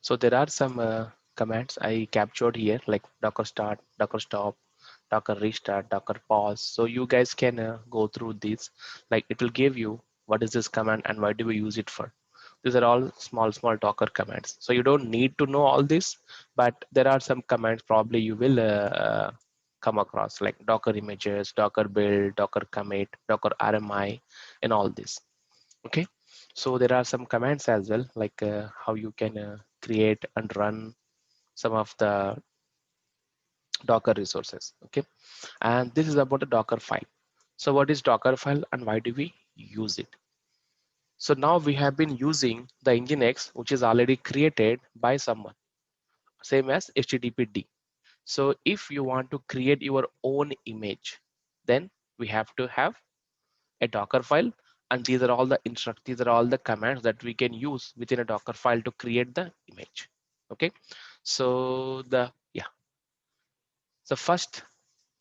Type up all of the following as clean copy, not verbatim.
So there are some commands I captured here, like docker start, docker stop, docker restart, docker pause. So you guys can go through these. Like it will give you what is this command and why do we use it for. These are all small docker commands. So you don't need to know all this, but there are some commands probably you will come across, like docker images, docker build, docker commit, docker RMI, and all this. Okay, so there are some commands as well, like how you can create and run some of the docker resources. Okay, and this is about a docker file. So what is docker file and why do we use it? So now we have been using the nginx, which is already created by someone, same as httpd. So if you want to create your own image, then we have to have a docker file, and these are all the these are all the commands that we can use within a docker file to create the image. Okay, so the first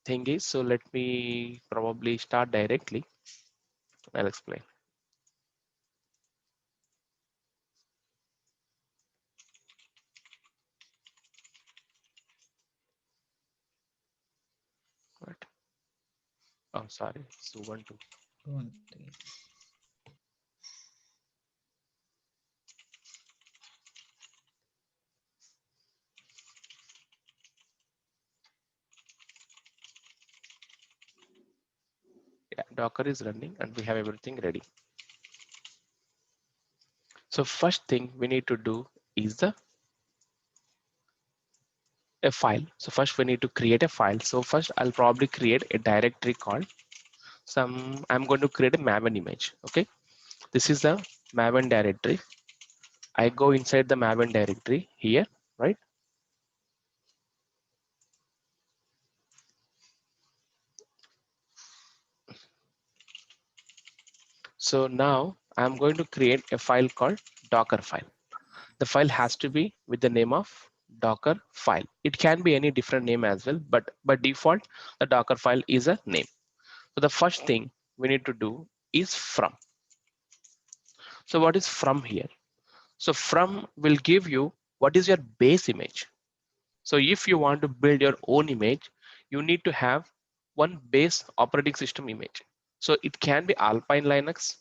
thing is, so let me probably start directly. I'll explain. Right. Oh, sorry, so Ubuntu. One thing. Yeah, docker is running and we have everything ready. So first thing we need to do is the a file. So first we need to create a file. So first I'll probably create a directory called I'm going to create a Maven image. Okay, this is the Maven directory. I go inside the Maven directory here, right? So now I'm going to create a file called Docker file. The file has to be with the name of Docker file. It can be any different name as well, but by default, the Docker file is a name. So the first thing we need to do is from. So what is from here? So from will give you what is your base image. So if you want to build your own image, you need to have one base operating system image. So it can be Alpine Linux,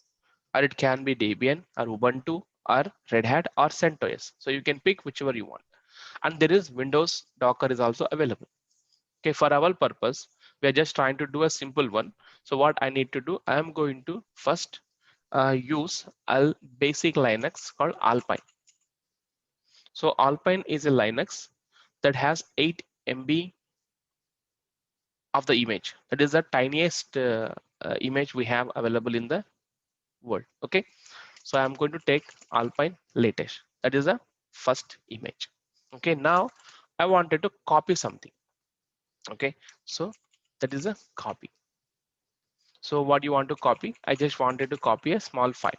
or it can be Debian or Ubuntu or Red Hat or CentOS. So you can pick whichever you want. And there is Windows Docker is also available. Okay, for our purpose, we are just trying to do a simple one. So what I need to do, I am going to first use a basic Linux called Alpine. So Alpine is a Linux that has 8 MB of the image. That is the tiniest image we have available in the world. Okay, so I'm going to take Alpine latest. That is the first image. Okay, now I wanted to copy something. Okay, so that is a copy. So what you want to copy? I just wanted to copy a small file.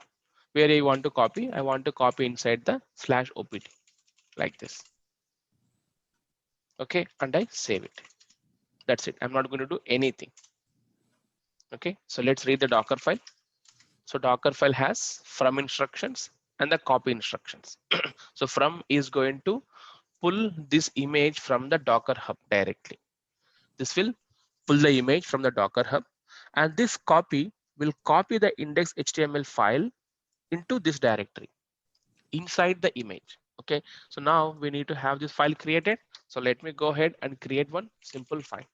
Where I want to copy? I want to copy inside the /opt like this. Okay, and I save it. That's it. I'm not going to do anything. Okay, so let's read the Docker file. So Docker file has from instructions and the copy instructions. So from is going to pull this image from the Docker hub directly. This will pull the image from the Docker hub, and this copy will copy the index.html file into this directory inside the image. Okay, so now we need to have this file created. So let me go ahead and create one simple file.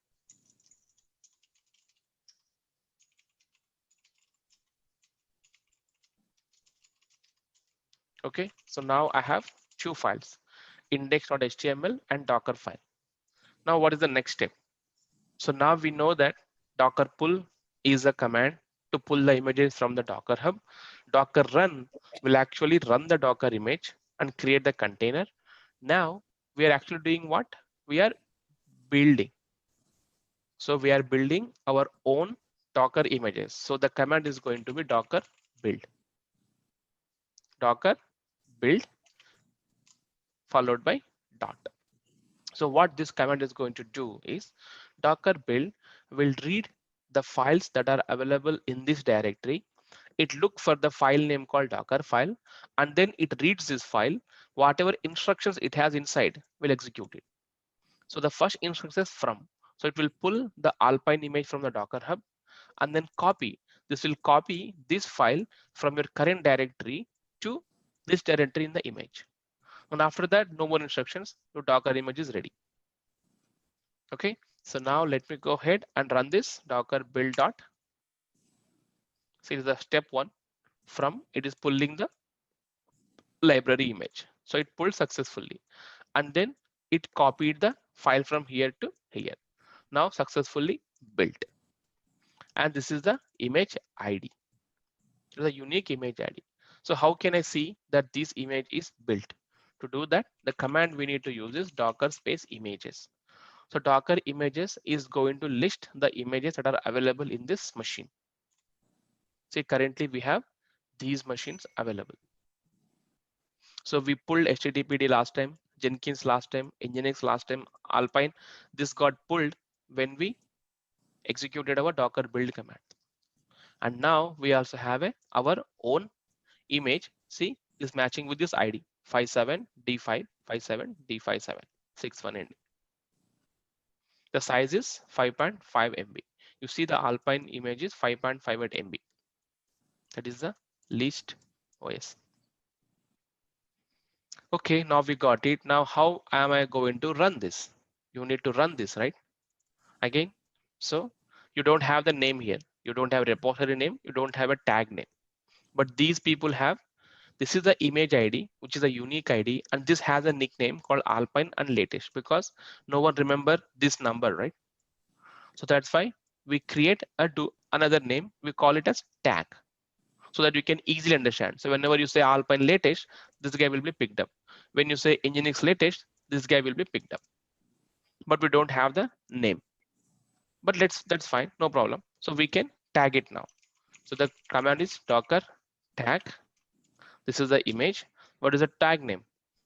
Okay, so now I have two files, index.html and Docker file. Now what is the next step? So now we know that Docker pull is a command to pull the images from the Docker hub. Docker run will actually run the Docker image and create the container. Now we are actually doing what? We are building. So we are building our own Docker images. So the command is going to be Docker build. Docker build followed by dot. So what this command is going to do is Docker build will read the files that are available in this directory. It look for the file name called Docker file, and then it reads this file, whatever instructions it has inside will execute it. So the first instruction is from. So it will pull the Alpine image from the Docker Hub and then copy. This will copy this file from your current directory to this directory in the image. And after that, no more instructions. Your Docker image is ready. Okay. So now let me go ahead and run this Docker build dot. So it is the step one. From it is pulling the library image. So it pulled successfully. And then it copied the file from here to here. Now successfully built. And this is the image ID. It is a unique image ID. So how can I see that this image is built? To do that, the command we need to use is docker space images. So Docker images is going to list the images that are available in this machine. See, currently we have these machines available. So we pulled HTTPD last time, Jenkins last time, Nginx last time, Alpine. This got pulled when we executed our Docker build command. And now we also have our own image. See, is matching with this ID 57D5, 57D57, 61 ND. The size is 5.5 MB. You see the Alpine image is 5.58 MB. That is the least OS. Okay, now we got it. Now how am I going to run this? You need to run this, right? Again, so you don't have the name here. You don't have a repository name. You don't have a tag name. But these people have, this is the image ID, which is a unique ID. And this has a nickname called Alpine and Latest because no one remember this number, right? So that's why we create another name. We call it as tag so that you can easily understand. So whenever you say Alpine Latest, this guy will be picked up. When you say Nginx Latest, this guy will be picked up. But we don't have the name. But that's fine, no problem. So we can tag it now. So the command is docker tag. This is the image. What is the tag name?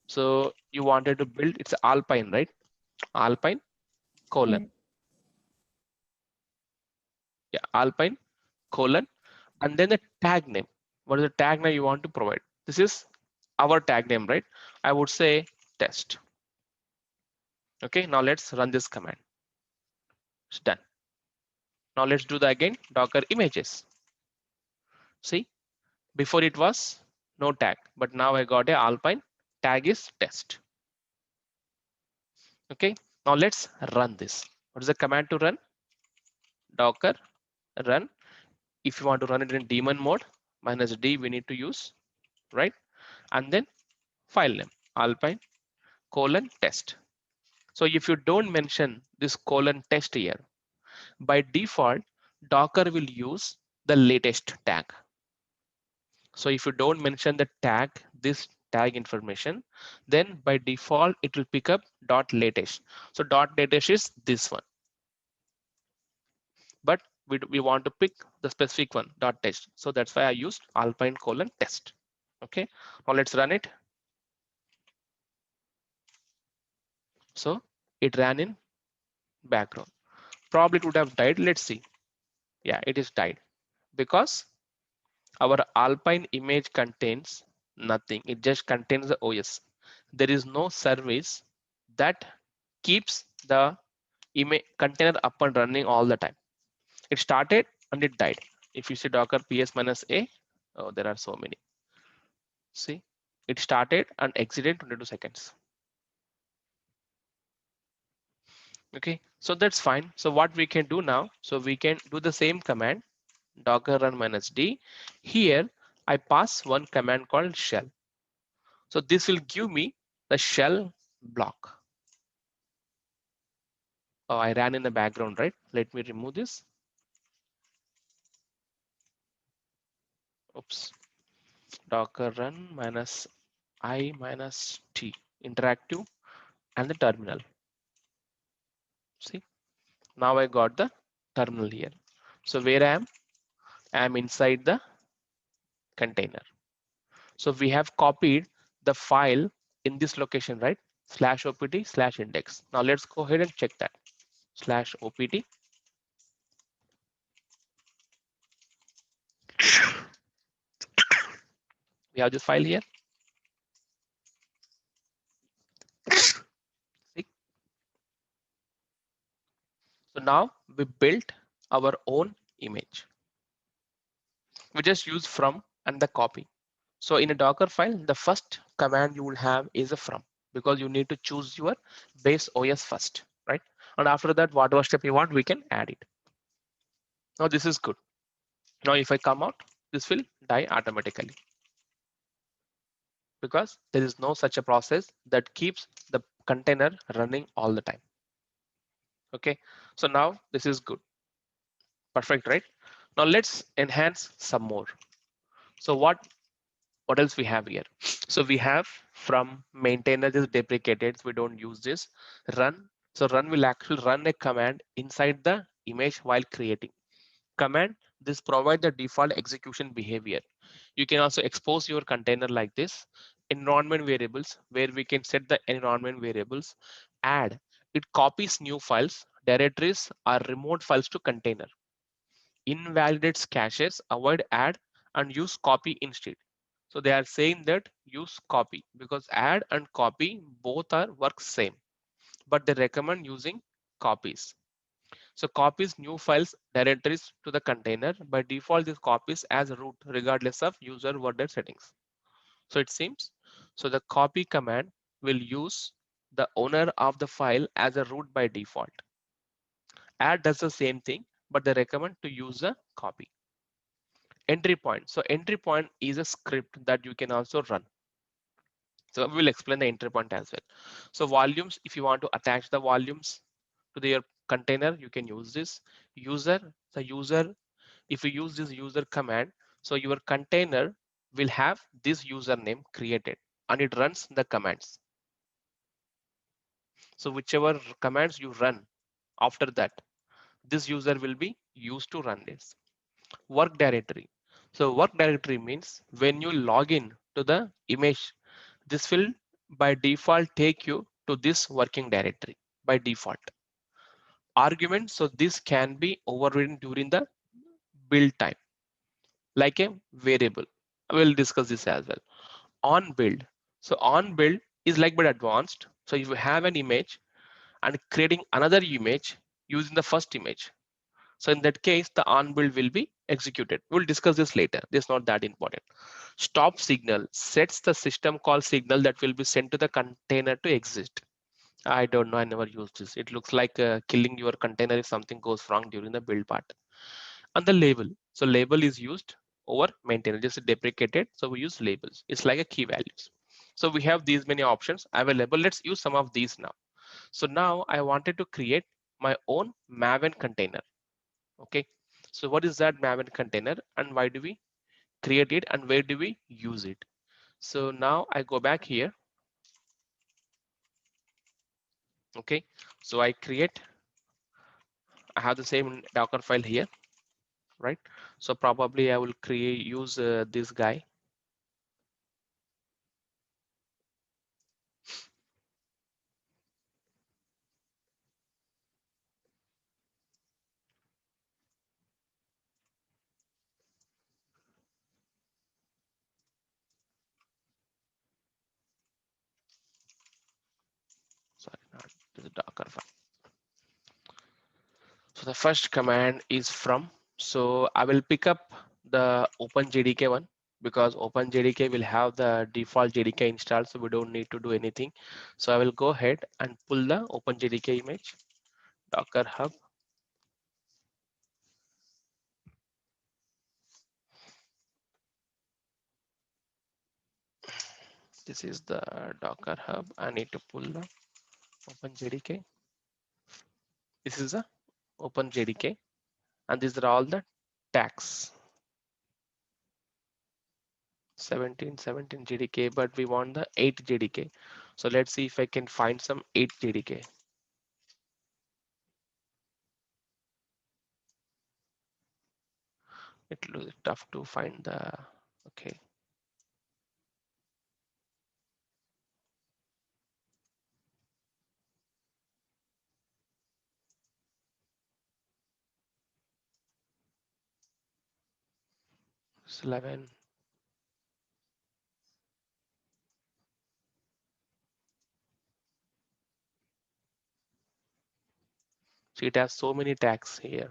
So you wanted to build, it's Alpine, right? Alpine colon. Yes. Yeah, Alpine colon. And then the tag name. What is the tag name you want to provide? This is our tag name, right? I would say test. Okay, now let's run this command. It's done. Now let's do that again, docker images. See, before it was no tag, but now I got a Alpine tag is test. Okay, now let's run this. What is the command to run? Docker run. If you want to run it in daemon mode, -d we need to use, right? And then file name, Alpine colon test. So if you don't mention this colon test here, by default, Docker will use the latest tag. So if you don't mention the tag, this tag information, then by default, it will pick up .latest. So .latest is this one. But we want to pick the specific one, .test. So that's why I used Alpine colon test. Okay, now let's run it. So it ran in background. Probably it would have died. Let's see. Yeah, it is died because our Alpine image contains nothing. It just contains the OS. There is no service that keeps the image container up and running all the time. It started and it died. If you see docker ps-a, oh, there are so many. See, it started and exited 22 seconds. Okay, so that's fine. So what we can do now, so we can do the same command, docker run -d. Here, I pass one command called shell. So this will give me the shell block. Oh, I ran in the background, right? Let me remove this. Oops. Docker run -i -t interactive and the terminal. See, now I got the terminal here. So where I am inside the container. So we have copied the file in this location, right? /opt/index. Now let's go ahead and check that. /opt. We have this file here. So now we built our own image. We just use from and the copy. So in a Docker file, the first command you will have is a from, because you need to choose your base OS first, right? And after that, whatever step you want, we can add it. Now this is good. Now if I come out, this will die automatically, because there is no such a process that keeps the container running all the time. Okay, so now this is good. Perfect, right? Now let's enhance some more. So what else we have here? So we have from maintainer is deprecated, so we don't use this. Run. So run will actually run a command inside the image while creating. Command, this provide the default execution behavior. You can also expose your container like this. Environment variables, where we can set the environment variables. Add, it copies new files, directories or remote files to container. Invalidates caches, avoid add and use copy instead. So they are saying that use copy, because add and copy both are work same, but they recommend using copies. So copies new files directories to the container. By default, this copies as root regardless of user worded settings. So it seems, so the copy command will use the owner of the file as a root by default. Add does the same thing, but they recommend to use a copy. Entry point. So entry point is a script that you can also run. So we will explain the entry point as well. So volumes, if you want to attach the volumes to your container, you can use this. User, the user, if you use this user command, so your container will have this username created and it runs the commands. So whichever commands you run after that, this user will be used to run this. Work directory. So work directory means when you log in to the image, this will by default take you to this working directory by default. Argument, so this can be overridden during the build time, like a variable. We'll discuss this as well. On build. So on build is like but advanced. So if you have an image and creating another image using the first image, so in that case, the on build will be executed. We'll discuss this later. This is not that important. Stop signal sets the system call signal that will be sent to the container to exist. I don't know. I never used this. It looks like killing your container if something goes wrong during the build part. And the label. So label is used over maintainer, just deprecated. So we use labels. It's like a key values. So we have these many options available. Let's use some of these now. So now I wanted to create my own Maven container. Okay. So what is that Maven container and why do we create it and where do we use it? So now I go back here. Okay. So I have the same Docker file here, right? So probably I will use this guy. Sorry, not the Docker file. So the first command is from. So I will pick up the OpenJDK one because OpenJDK will have the default JDK installed, so we don't need to do anything. So I will go ahead and pull the OpenJDK image, Docker Hub. This is the Docker Hub. I need to pull the OpenJDK. This is the OpenJDK, and these are all the tags. 17 JDK, but we want the 8 JDK. So let's see if I can find some 8 JDK. It looks tough to find the, okay. It's 11. So it has so many tags here.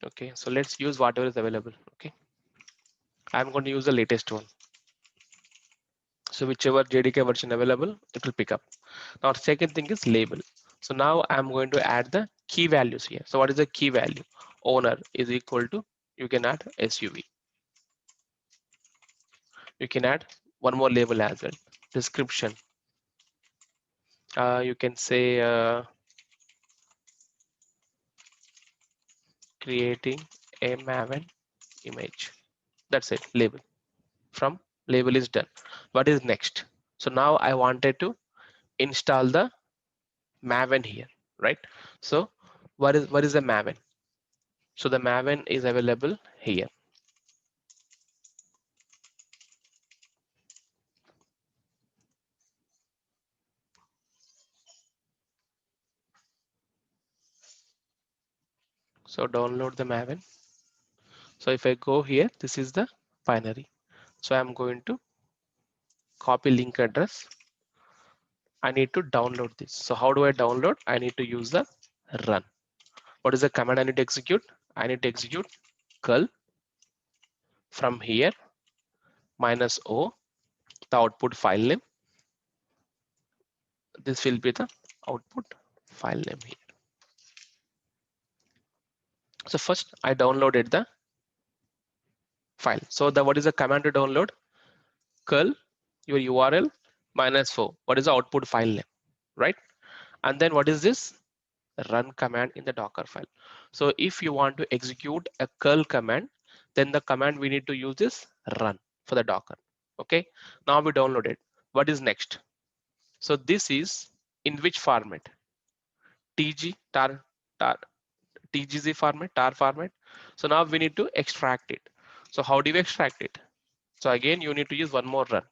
Okay, so let's use whatever is available. Okay, I'm going to use the latest one. So whichever JDK version available, it will pick up. Now second thing is label. So now I'm going to add the key values here. So what is the key value? Owner is equal to, you can add SUV. You can add one more label as well. Description. You can say creating a Maven image. That's it, label. From label is done. What is next? So now I wanted to install the Maven here, right? So what is the Maven? So the Maven is available here. So download the Maven. So if I go here, this is the binary. So I'm going to copy link address. I need to download this. So how do I download? I need to use the run. What is the command I need to execute? I need to execute curl from here -o, the output file name. This will be the output file name here. So first I downloaded the file. So the what is the command to download? Curl your URL -o. What is the output file name, right? And then what is this? Run command in the Docker file. So if you want to execute a curl command, then the command we need to use is run for the Docker. Okay, now we download it. What is next? So this is in which format? TG tar TGZ format, tar format. So now we need to extract it. So how do we extract it? So again, you need to use one more run.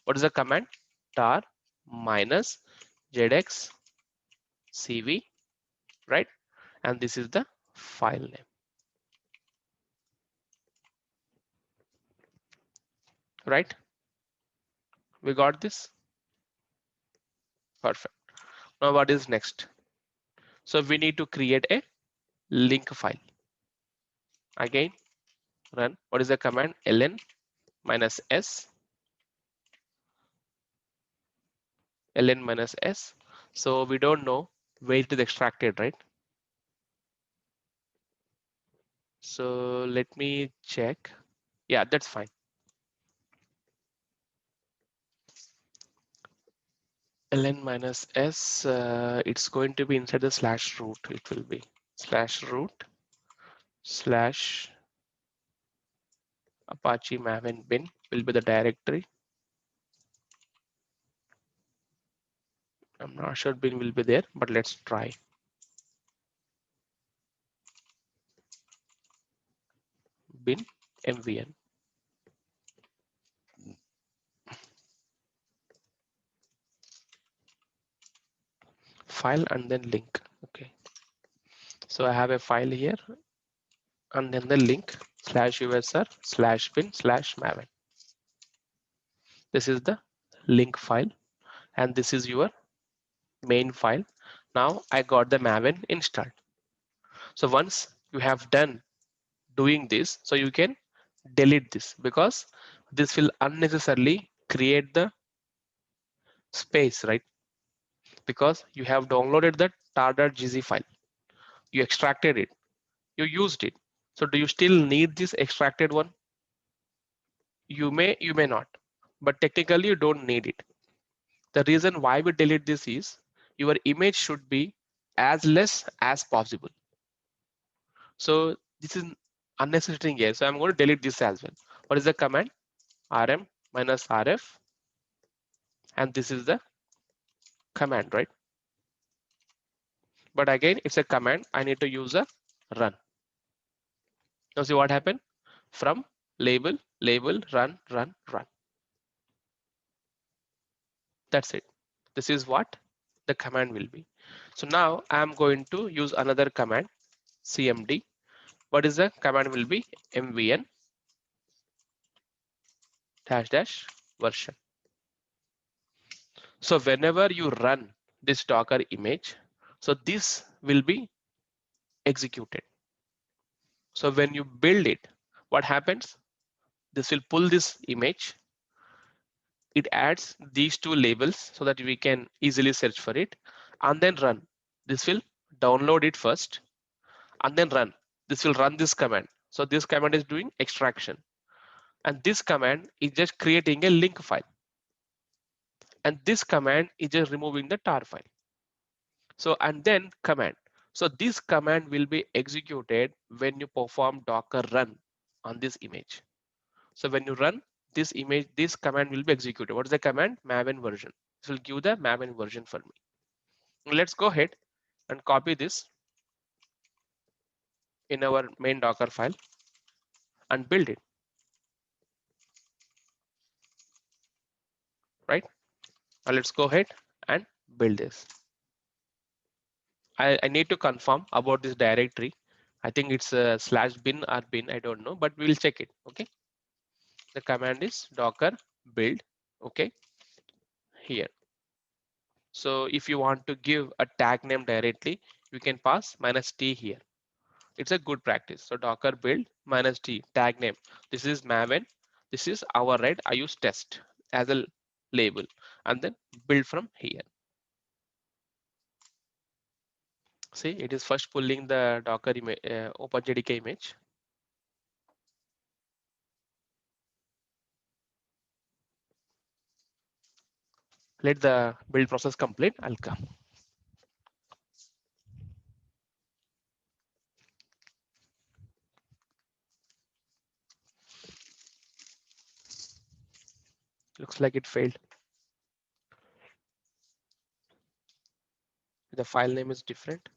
What is the command? Tar minus ZX CV, right? And this is the file name, right? We got this. Perfect. Now what is next? So we need to create a link file. Again, run. What is the command? ln -s, ln -s. So we don't know where it is extracted, right? So let me check. Yeah, that's fine. ln -s, it's going to be inside the /root. It will be /root / Apache Maven bin will be the directory. I'm not sure bin will be there, but let's try. Bin mvn. File and then link. Okay. So I have a file here and then the link /usr/bin/maven. This is the link file and this is your main file. Now I got the Maven installed. So once you have done doing this, so you can delete this because this will unnecessarily create the space, right? Because you have downloaded the tar.gz file, you extracted it, you used it. So do you still need this extracted one? You may not, but technically you don't need it. The reason why we delete this is your image should be as less as possible. So this is unnecessary here. So I'm going to delete this as well. What is the command? rm -rf, and this is the command, right? But again, it's a command. I need to use a run. Now see what happened? From label, run, run, run. That's it. This is what the command will be. So now I'm going to use another command, cmd What is the command will be mvn dash dash version. So whenever you run this Docker image, so this will be executed. So when you build it, what happens? This will pull this image. It adds these two labels so that we can easily search for it and then run. This will download it first and then run. This will run this command. So this command is doing extraction. And this command is just creating a link file. And this command is just removing the tar file. So, and then command. So this command will be executed when you perform Docker run on this image. So when you run this image, this command will be executed. What is the command? Maven version. This will give the Maven version for me. Let's go ahead and copy this in our main Docker file and build it, right? Now let's go ahead and build this. I need to confirm about this directory. I think it's a slash bin or bin, I don't know, but we'll check it, okay? The command is docker build, okay, here. So if you want to give a tag name directly, you can pass -t here. It's a good practice. So docker build -t tag name. This is Maven. This is our right. I use test as a label and then build from here. See, it is first pulling the Docker image, OpenJDK image. Let the build process complete. I'll come. Looks like it failed. The file name is different.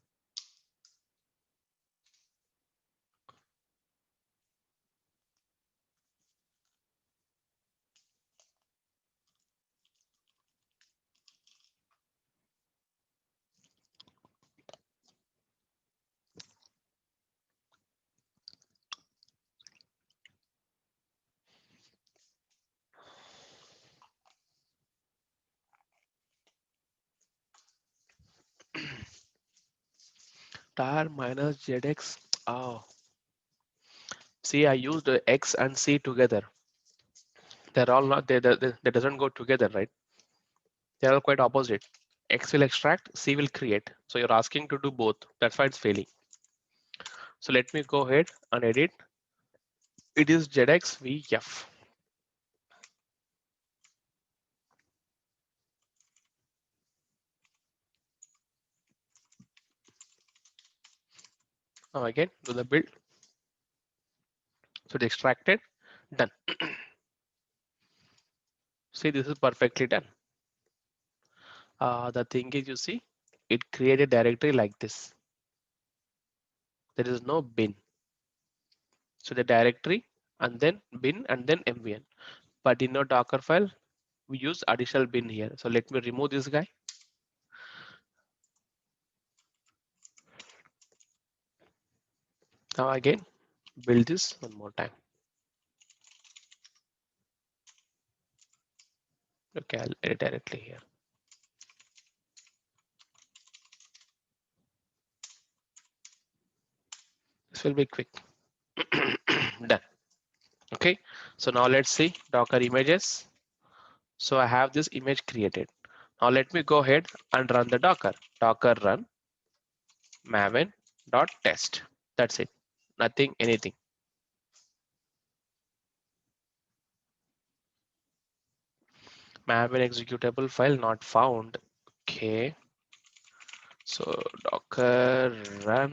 tar minus ZX. Oh, see, I used X and C together. They're all not, they doesn't go together, right? They're all quite opposite. X will extract, C will create. So you're asking to do both. That's why it's failing. So let me go ahead and edit. It is ZXVF. Now again, do the build. So it's extracted, done. See, this is perfectly done. The thing is, you see, it created a directory like this. There is no bin. So the directory and then bin and then mvn. But in our Docker file, we use additional bin here. So let me remove this guy. Now again, build this one more time. Okay, I'll edit directly here. This will be quick. Done. Okay, so now let's see Docker images. So I have this image created. Now let me go ahead and run the Docker. Docker run maven.test. That's it. Nothing, anything. Maven executable file not found. Okay. So Docker run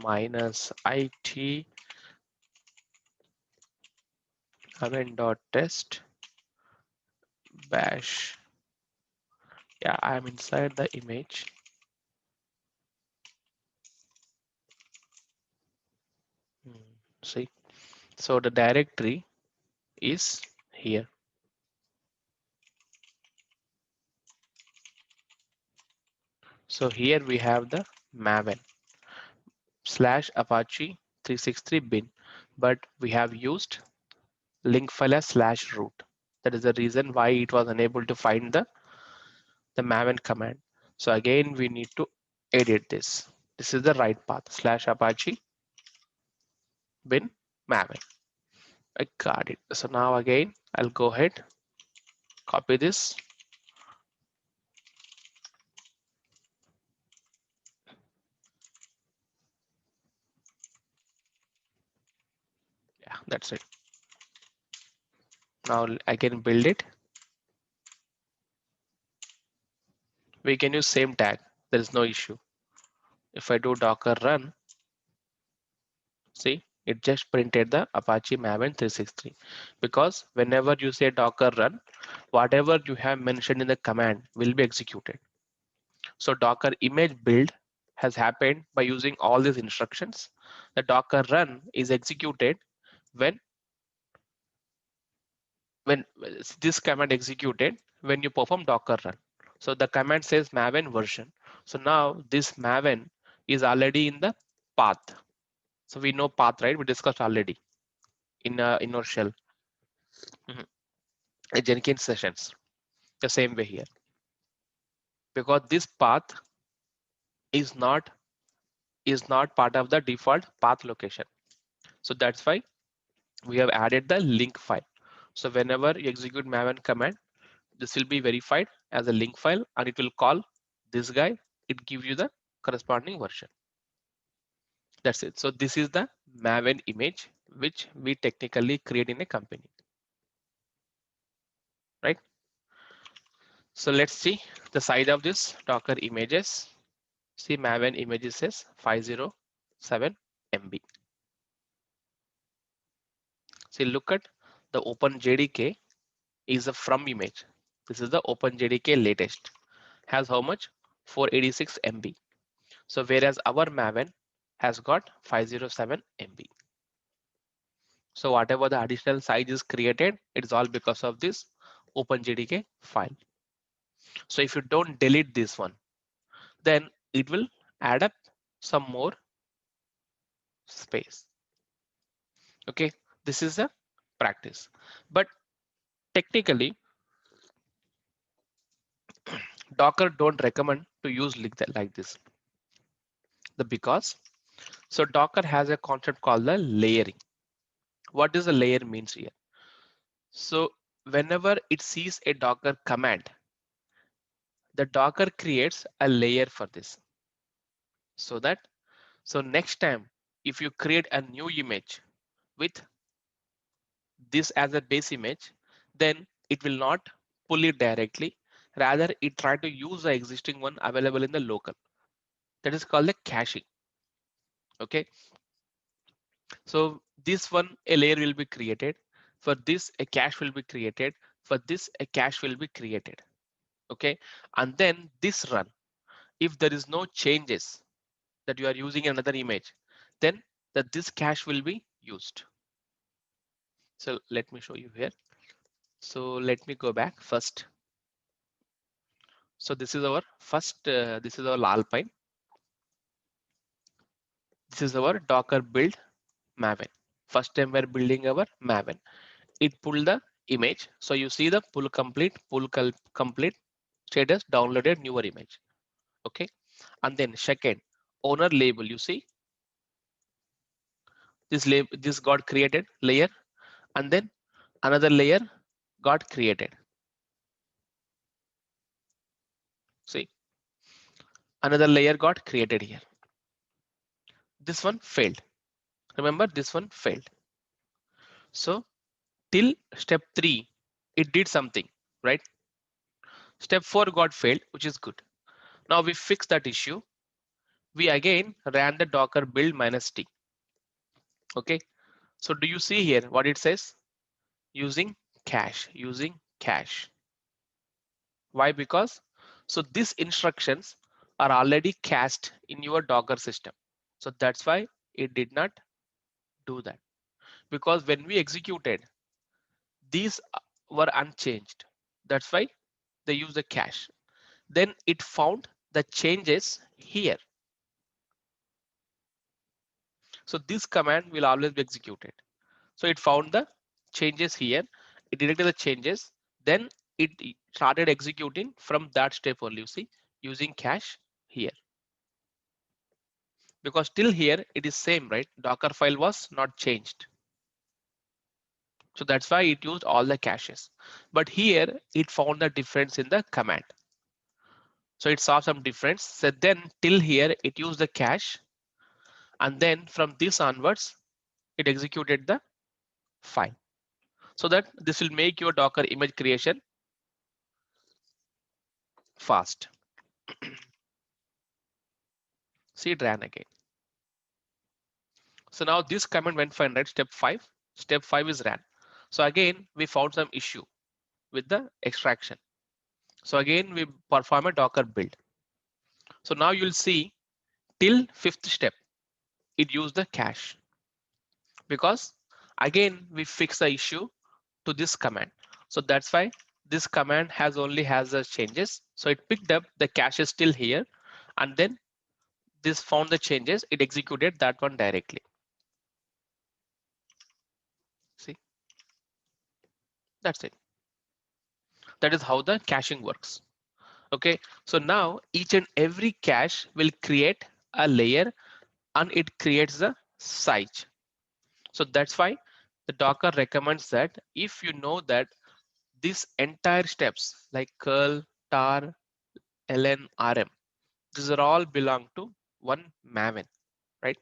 -it maven.test bash. Yeah, I'm inside the image. See, so the directory is here. So here we have the Maven /Apache 363 bin, but we have used link file as /root. That is the reason why it was unable to find the maven command. So again, we need to edit this. This is the right path, /apache bin maven. I got it. So now again, I'll go ahead, copy this. Yeah, that's it. Now I can build it. We can use same tag. There is no issue. If I do docker run, see, it just printed the Apache Maven 363 because whenever you say docker run, whatever you have mentioned in the command will be executed. So Docker image build has happened by using all these instructions. The Docker run is executed when when this command executed when you perform Docker run. So the command says Maven version. So now this Maven is already in the path. So we know path, right? We discussed already in our shell. Mhm. Jenkins sessions. The same way here. Because this path is not part of the default path location. So that's why we have added the link file. So whenever you execute maven command, this will be verified as a link file and it will call this guy. It gives you the corresponding version. That's it. So this is the maven image which we technically create in a company, right? So let's see the size of this Docker images. See maven images says 507 MB. See, look at the OpenJDK is a from image. This is the OpenJDK latest. Has how much? 486 MB. So whereas our Maven has got 507 MB. So whatever the additional size is created, it's all because of this OpenJDK file. So if you don't delete this one, then it will add up some more space. Okay, this is a practice. But technically, Docker don't recommend to use like this. Because so Docker has a concept called the layering. What does the layer means here? So whenever it sees a Docker command, the Docker creates a layer for this. So next time, if you create a new image with this as a base image, then it will not pull it directly. Rather, it try to use the existing one available in the local. That is called the caching. Okay. So this one, a layer will be created. For this, a cache will be created. For this, a cache will be created. Okay. And then this run, if there is no changes that you are using another image, then this cache will be used. So let me show you here. So let me go back first. So this is our first, this is our Alpine. This is our Docker build Maven. First time we're building our Maven. It pulled the image. So you see the pull complete status downloaded newer image. Okay. And then second, owner label, you see this label, this got created layer, and then another layer got created. See, another layer got created here. This one failed. Remember, this one failed. So till step 3, it did something, right? Step 4 got failed, which is good. Now we fix that issue. We again ran the Docker build -t. Okay. So do you see here what it says? Using cache. Why? Because so these instructions are already cached in your Docker system. So that's why it did not do that. Because when we executed, these were unchanged. That's why they use the cache. Then it found the changes here. So this command will always be executed. So it found the changes here, it detected the changes, then it started executing from that step only, you see, using cache here. Because till here it is same, right? Docker file was not changed. So that's why it used all the caches. But here it found the difference in the command. So it saw some difference. So then till here it used the cache, and then from this onwards it executed the file. So that this will make your Docker image creation fast. See, it ran again. So now this command went fine, right? Step 5. Step 5 is ran. So again, we found some issue with the extraction. So again, we perform a Docker build. So now you'll see till 5th step, it used the cache, because again, we fix the issue to this command. So that's why this command only has the changes. So it picked up the cache is still here, and then this found the changes. It executed that one directly. See, that's it. That is how the caching works. Okay, so now each and every cache will create a layer, and it creates the size. So that's why the Docker recommends that if you know that these entire steps like curl, tar, ln, rm, these are all belong to one maven, right?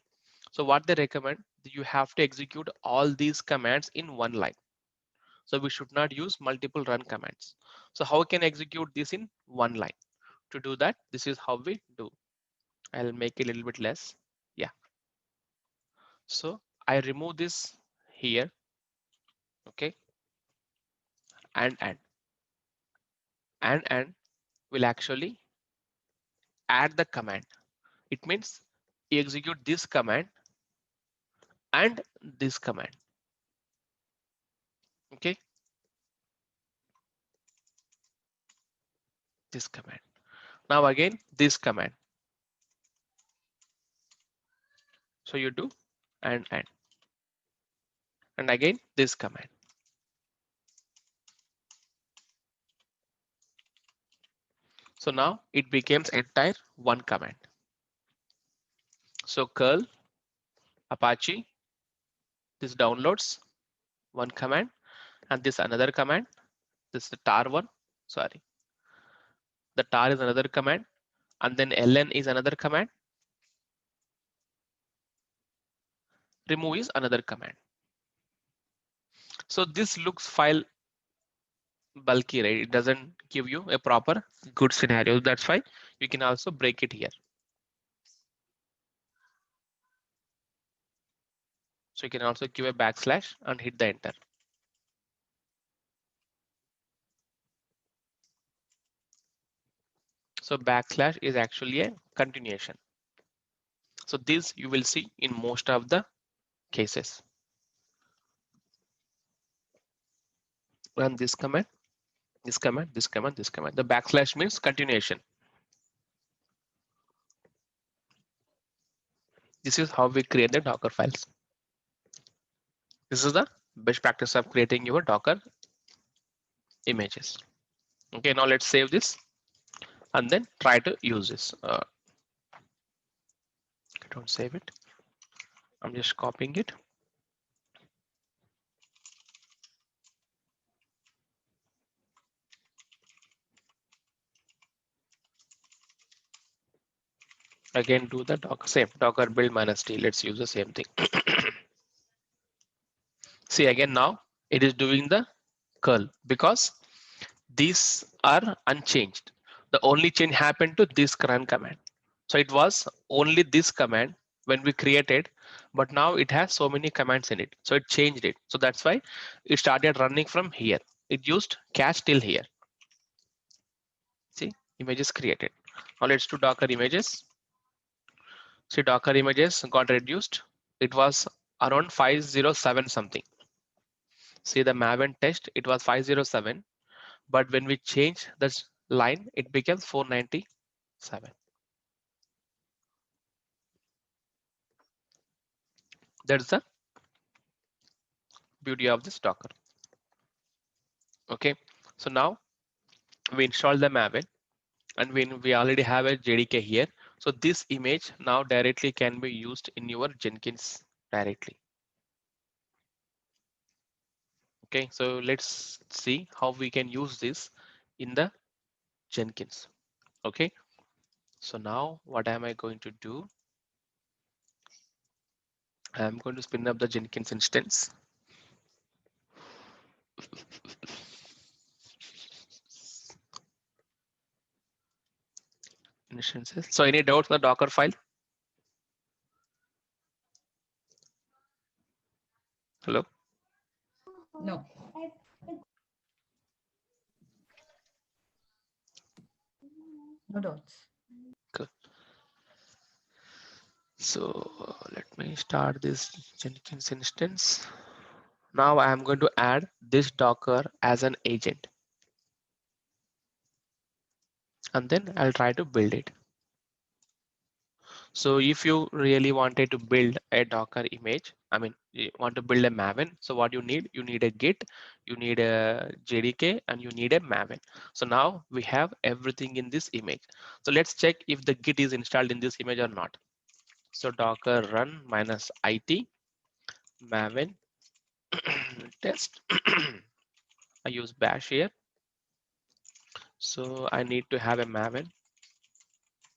So what they recommend, you have to execute all these commands in one line. So we should not use multiple run commands. So how can I execute this in one line? To do that, this is how we do. I'll make it a little bit less. Yeah. So I remove this here. Okay. And will actually add the command. It means you execute this command and this command. Okay. This command. Now again, this command. So you do and again this command. So now it becomes entire one command. So curl Apache, this downloads one command, and this another command. This is the tar one. Sorry, the tar is another command, and then ln is another command. Remove is another command. So this looks file bulky, right? It doesn't give you a proper good scenario. That's why you can also break it here. So you can also give a backslash and hit the enter. So backslash is actually a continuation. So this you will see in most of the cases. Run this command, this command, this command, this command. The backslash means continuation. This is how we create the Docker files. This is the best practice of creating your Docker images. Okay, now let's save this and then try to use this. Don't save it. I'm just copying it. Again, do the Docker same Docker build -t. Let's use the same thing. See again now it is doing the curl because these are unchanged. The only change happened to this run command. So it was only this command when we created, but now it has so many commands in it. So it changed it. So that's why it started running from here. It used cache till here. See, images created. Now let's do Docker images. See, Docker images got reduced. It was around 507 something. See the Maven test, it was 507. But when we change this line, it becomes 497. That's the beauty of this Docker. Okay, so now we install the Maven, and we already have a JDK here. So this image now directly can be used in your Jenkins directly. Okay, so let's see how we can use this in the Jenkins. Okay, so now what am I going to do? I'm going to spin up the Jenkins instance. Instances. So any doubts on the Docker file? Hello? No. No doubts. Good. So let me start this Jenkins instance. Now I am going to add this Docker as an agent, and then I'll try to build it. So if you really wanted to build a Docker image, I mean, you want to build a Maven, so what you need a Git, you need a JDK, and you need a Maven. So now we have everything in this image. So let's check if the Git is installed in this image or not. So Docker run -it Maven test. I use bash here. So I need to have a Maven.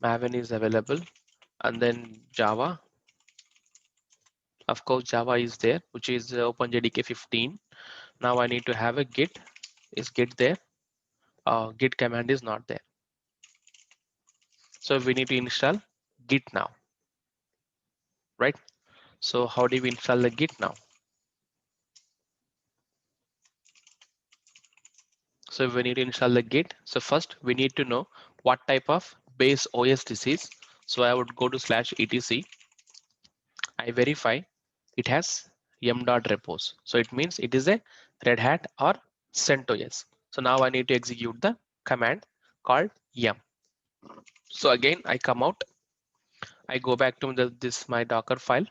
Maven is available, and then Java. Of course, Java is there, which is OpenJDK 15. Now I need to have a Git. Is Git there? Git command is not there. So we need to install Git now, right? So how do we install the Git now? So we need to install the Git. So first we need to know what type of base OS this is. So I would go to /etc. I verify it has yum.repos. So it means it is a Red Hat or CentOS. So now I need to execute the command called yum. So again, I come out, I go back to this my Docker file.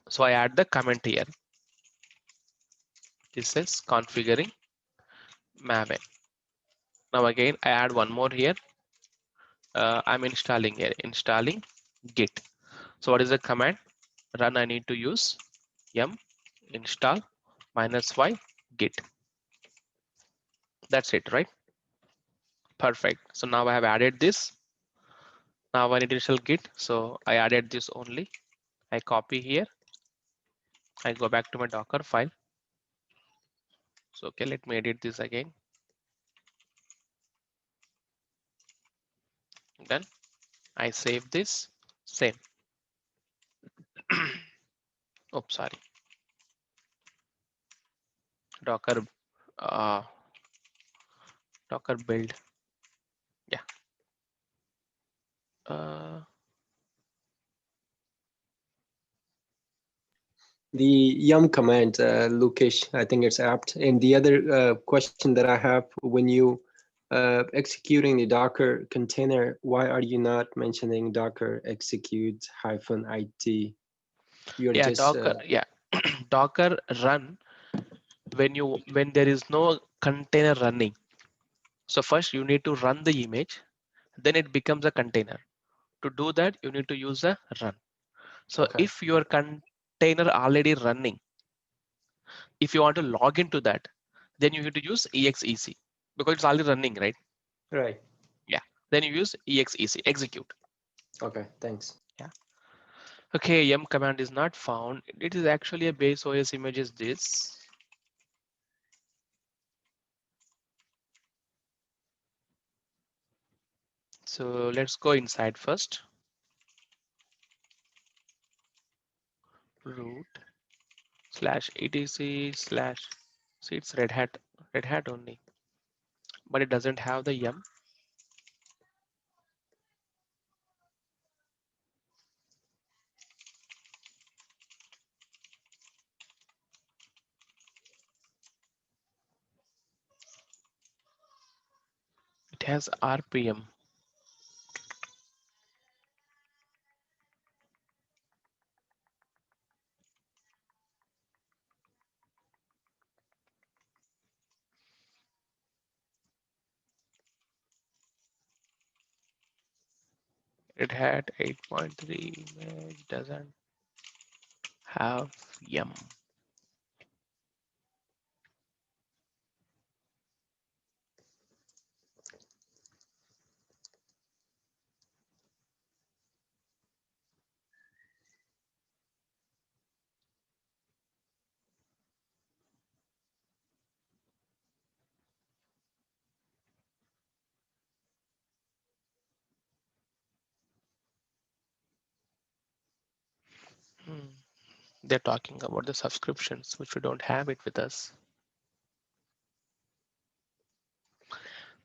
So I add the comment here. This is configuring Maven. Now again, I add one more here. I'm installing here, installing Git. So what is the command? Run, I need to use yum install -y git. That's it, right? Perfect. So now I have added this. Now I need to install Git. So I added this only. I copy here. I go back to my Docker file. So okay, let me edit this again. Then I save this. Same. Oh, sorry. Docker uh, Docker build. Yeah. Uh, The yum command, Lukesh, I think it's apt. And the other question that I have, when you executing the Docker container, why are you not mentioning Docker execute -it? You're yeah, just Docker. Yeah, Docker run when there is no container running. So first you need to run the image, then it becomes a container. To do that, you need to use a run. So okay. if your container already running, if you want to log into that, then you need to use exec because it's already running, right? Right. Yeah. Then you use exec, execute. Okay, thanks. Yeah. Okay, yum command is not found. It is actually a base OS image is this. So let's go inside first. Root /etc/ see it's Red Hat only, but it doesn't have the yum. It has RPM. It had 8.3 image, doesn't have yum. Hmm. They're talking about the subscriptions, which we don't have it with us.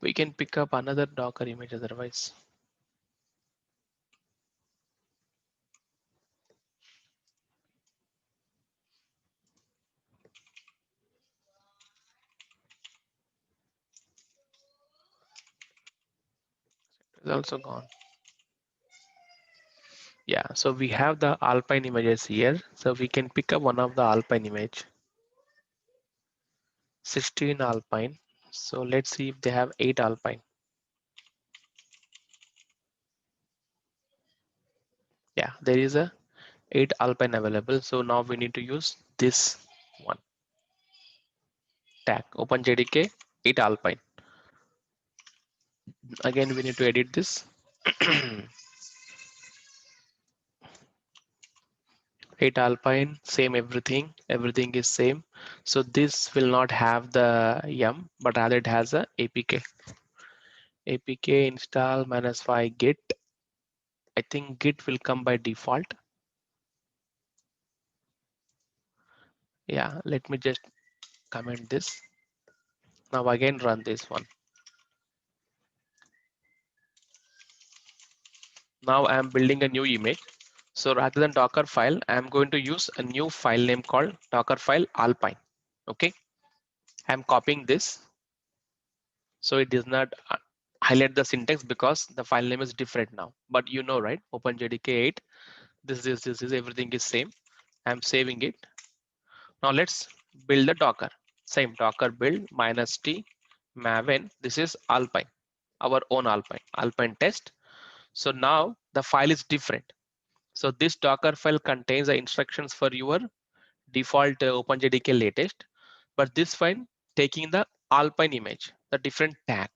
We can pick up another Docker image otherwise. It's also gone. Yeah, so we have the Alpine images here. So we can pick up one of the Alpine image, 16 Alpine. So let's see if they have 8 Alpine. Yeah, there is a 8 Alpine available. So now we need to use this one tag, OpenJDK 8 Alpine. Again, we need to edit this. 8 Alpine, same everything. Everything is same. So this will not have the yum, but rather it has a APK. APK install -y git. I think git will come by default. Yeah, let me just comment this. Now again run this one. Now I'm building a new image. So rather than Docker file, I'm going to use a new file name called Dockerfile Alpine. Okay, I'm copying this. So it does not highlight the syntax because the file name is different now. But you know, right? OpenJDK 8. This is everything is same. I'm saving it. Now let's build the Docker. Same Docker build -t maven. This is Alpine, our own Alpine test. So now the file is different. So this Docker file contains the instructions for your default OpenJDK latest, but this file taking the Alpine image, the different tag.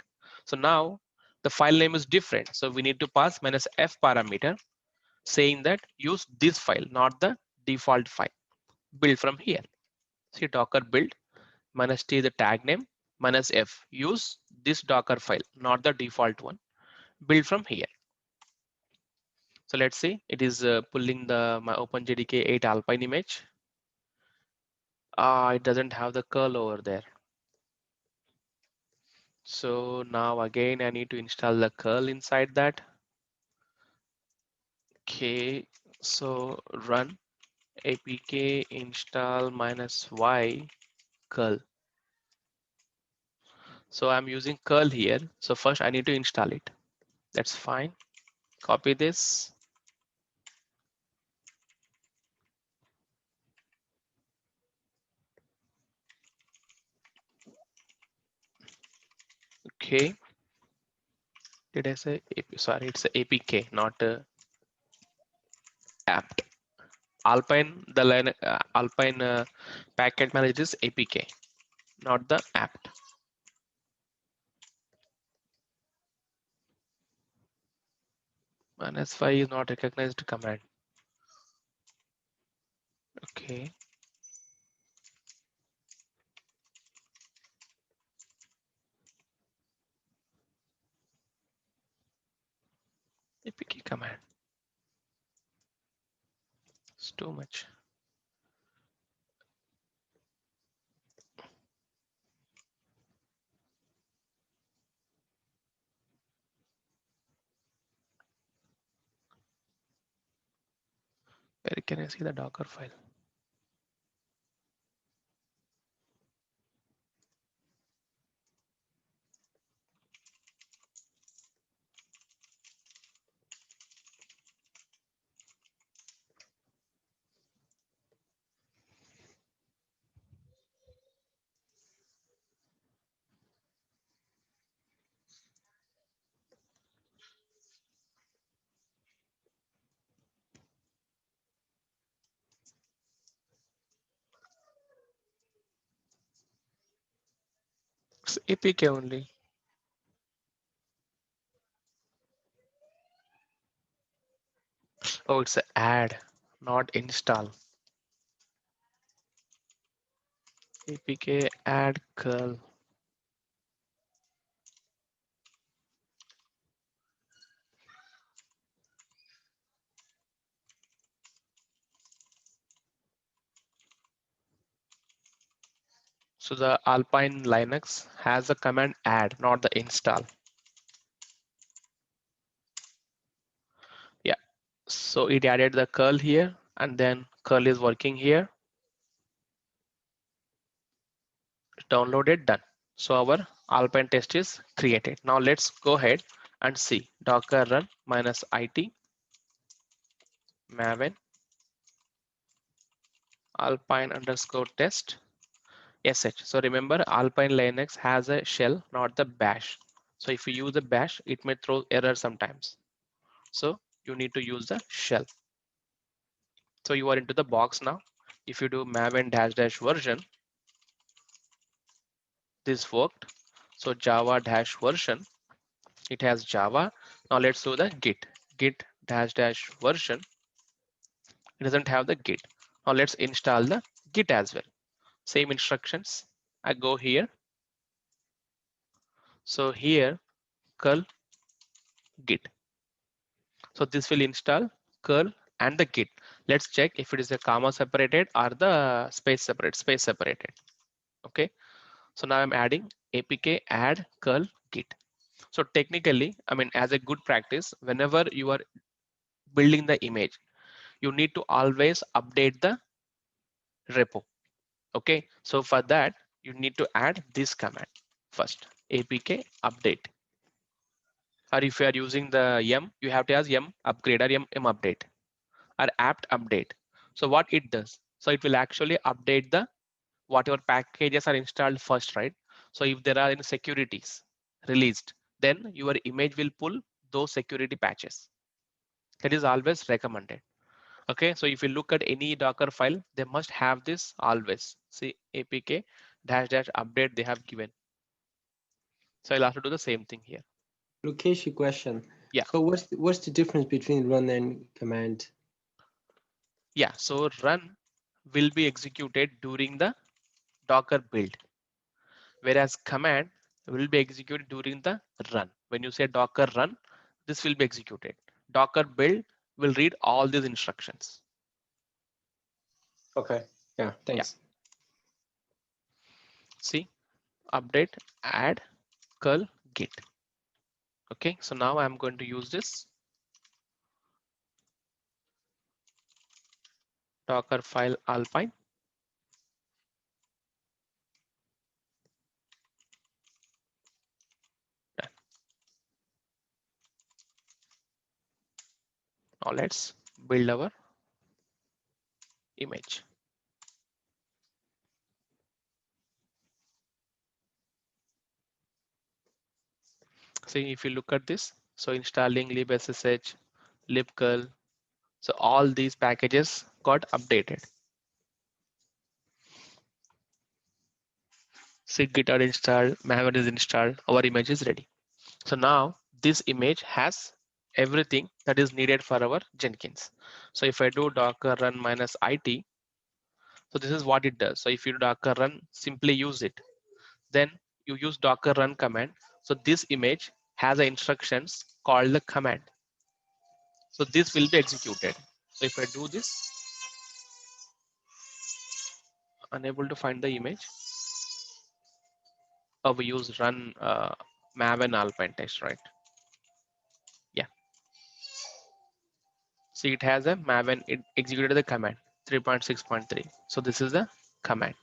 So now the file name is different. So we need to pass -f parameter saying that use this file, not the default file. Build from here. See Docker build -t the tag name -f. Use this Docker file, not the default one. Build from here. So let's see, it is pulling the my OpenJDK 8 Alpine image. It doesn't have the curl over there. So now again, I need to install the curl inside that. Okay, so run apk install -y curl. So I'm using curl here. So first I need to install it. That's fine. Copy this. Okay. Did I say AP? Sorry, it's a APK, not apt. Alpine, the line Alpine packet manager is APK, not the apt. -y is not recognized command. Okay. APK command. It's too much. Where can I see the Docker file? It's APK only. Oh, it's a add, not install. APK add curl. So the Alpine Linux has the command add, not the install. Yeah. So it added the curl here, and then curl is working here. Downloaded, done. So our Alpine test is created. Now let's go ahead and see docker run -it maven alpine underscore test sh. So remember, Alpine Linux has a shell, not the bash. So if you use the bash, it may throw error sometimes. So you need to use the shell. So you are into the box now. If you do maven -- version, this worked. So java - version, it has Java. Now let's do the git - version. It doesn't have the git. Now let's install the git as well. Same instructions. I go here. So here curl git. So this will install curl and the git. Let's check if it is a comma separated or the space separated. Okay. So now I'm adding apk add curl git. So technically, I mean, as a good practice, whenever you are building the image, you need to always update the repo. Okay. So for that, you need to add this command first, apk update. Or if you are using the yum, you have to ask yum upgrade or yum update or apt update. So what it does, so it will actually update the whatever packages are installed first, right? So if there are any securities released, then your image will pull those security patches. That is always recommended. Okay, so if you look at any Docker file, they must have this always. See apk -- update they have given. So I'll have to do the same thing here. Lukesh, a question. Yeah. So what's the difference between run and command? Yeah, so run will be executed during the Docker build, whereas command will be executed during the run. When you say Docker run, this will be executed. Docker build will read all these instructions. Okay. Yeah, thanks. See, update, add, curl, git. Okay, so now I'm going to use this Docker file Alpine. Done. Now let's build our image. See, if you look at this, so installing libssh, libcurl, so all these packages got updated. See, git are installed, maven is installed, our image is ready. So now this image has everything that is needed for our Jenkins. So if I do docker run -it, so this is what it does. So if you do docker run, simply use it. Then you use docker run command. So this image has the instructions called the command. So this will be executed. So if I do this, unable to find the image, we use run maven alpine test, right? Yeah. See, it has a maven, it executed the command 3.6.3. So this is the command.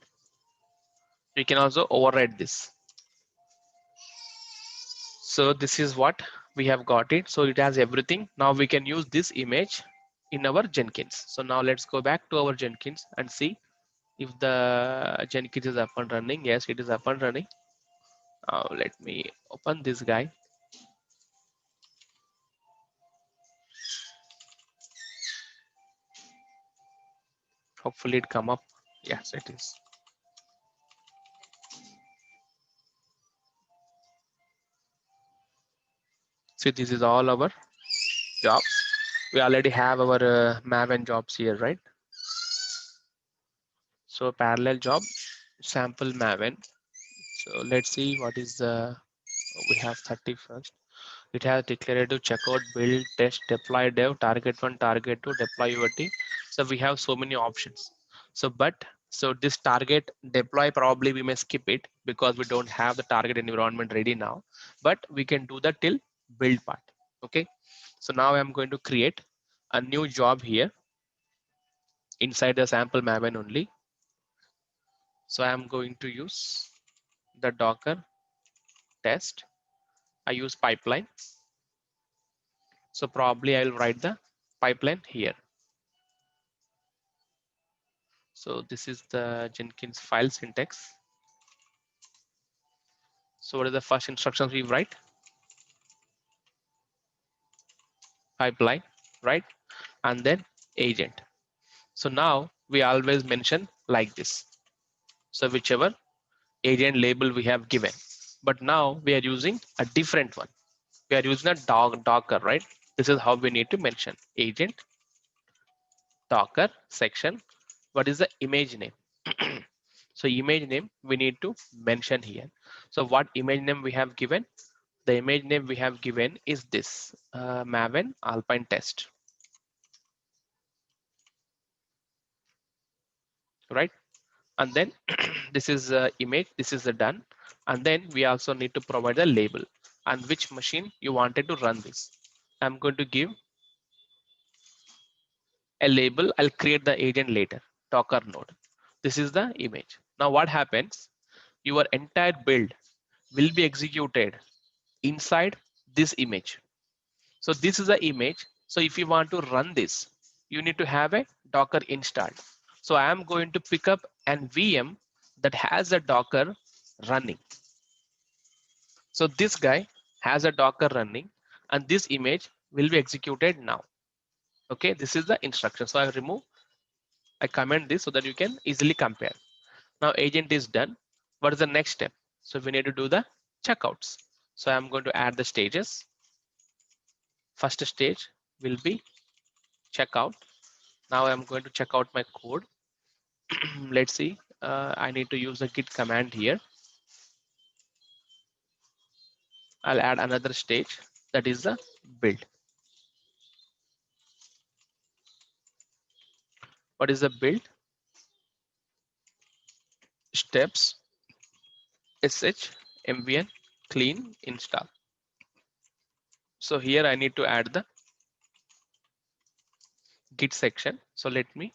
You can also override this. So this is what we have got it. So it has everything. Now we can use this image in our Jenkins. So now let's go back to our Jenkins and see if the Jenkins is up and running. Yes, it is up and running. Let me open this guy. Hopefully it come up. Yes, it is. See, this is all our jobs. We already have our Maven jobs here, right? So parallel job, sample Maven. So let's see what is the, we have 31st. It has declarative, checkout, build, test, deploy, dev, target 1, target 2, deploy UAT. So we have so many options. So this target deploy, probably we may skip it because we don't have the target environment ready now, but we can do that till build part. Okay. So now I'm going to create a new job here inside the sample Maven only. So I'm going to use the Docker test. I use pipeline. So probably I'll write the pipeline here. So this is the Jenkins file syntax. So what are the first instructions we write? Pipeline, right? And then agent. So now we always mention like this. So whichever agent label we have given, but now we are using a different one. We are using a Docker, right? This is how we need to mention agent, Docker section. What is the image name? So image name we need to mention here. So what image name we have given? The image name we have given is this Maven Alpine test, right? And then this is image, this is the done. And then we also need to provide a label and which machine you wanted to run this. I'm going to give a label. I'll create the agent later, Docker node. This is the image. Now what happens? Your entire build will be executed inside this image. So this is the image. So if you want to run this, you need to have a Docker installed. So I am going to pick up an VM that has a Docker running. So this guy has a Docker running and this image will be executed now. Okay, this is the instruction. So I comment this so that you can easily compare. Now agent is done. What is the next step? So we need to do the checkouts. So I'm going to add the stages. First stage will be checkout. Now I'm going to check out my code. Let's see. I need to use the git command here. I'll add another stage, that is the build. What is the build? Steps sh mvn clean install. So here I need to add the git section. So let me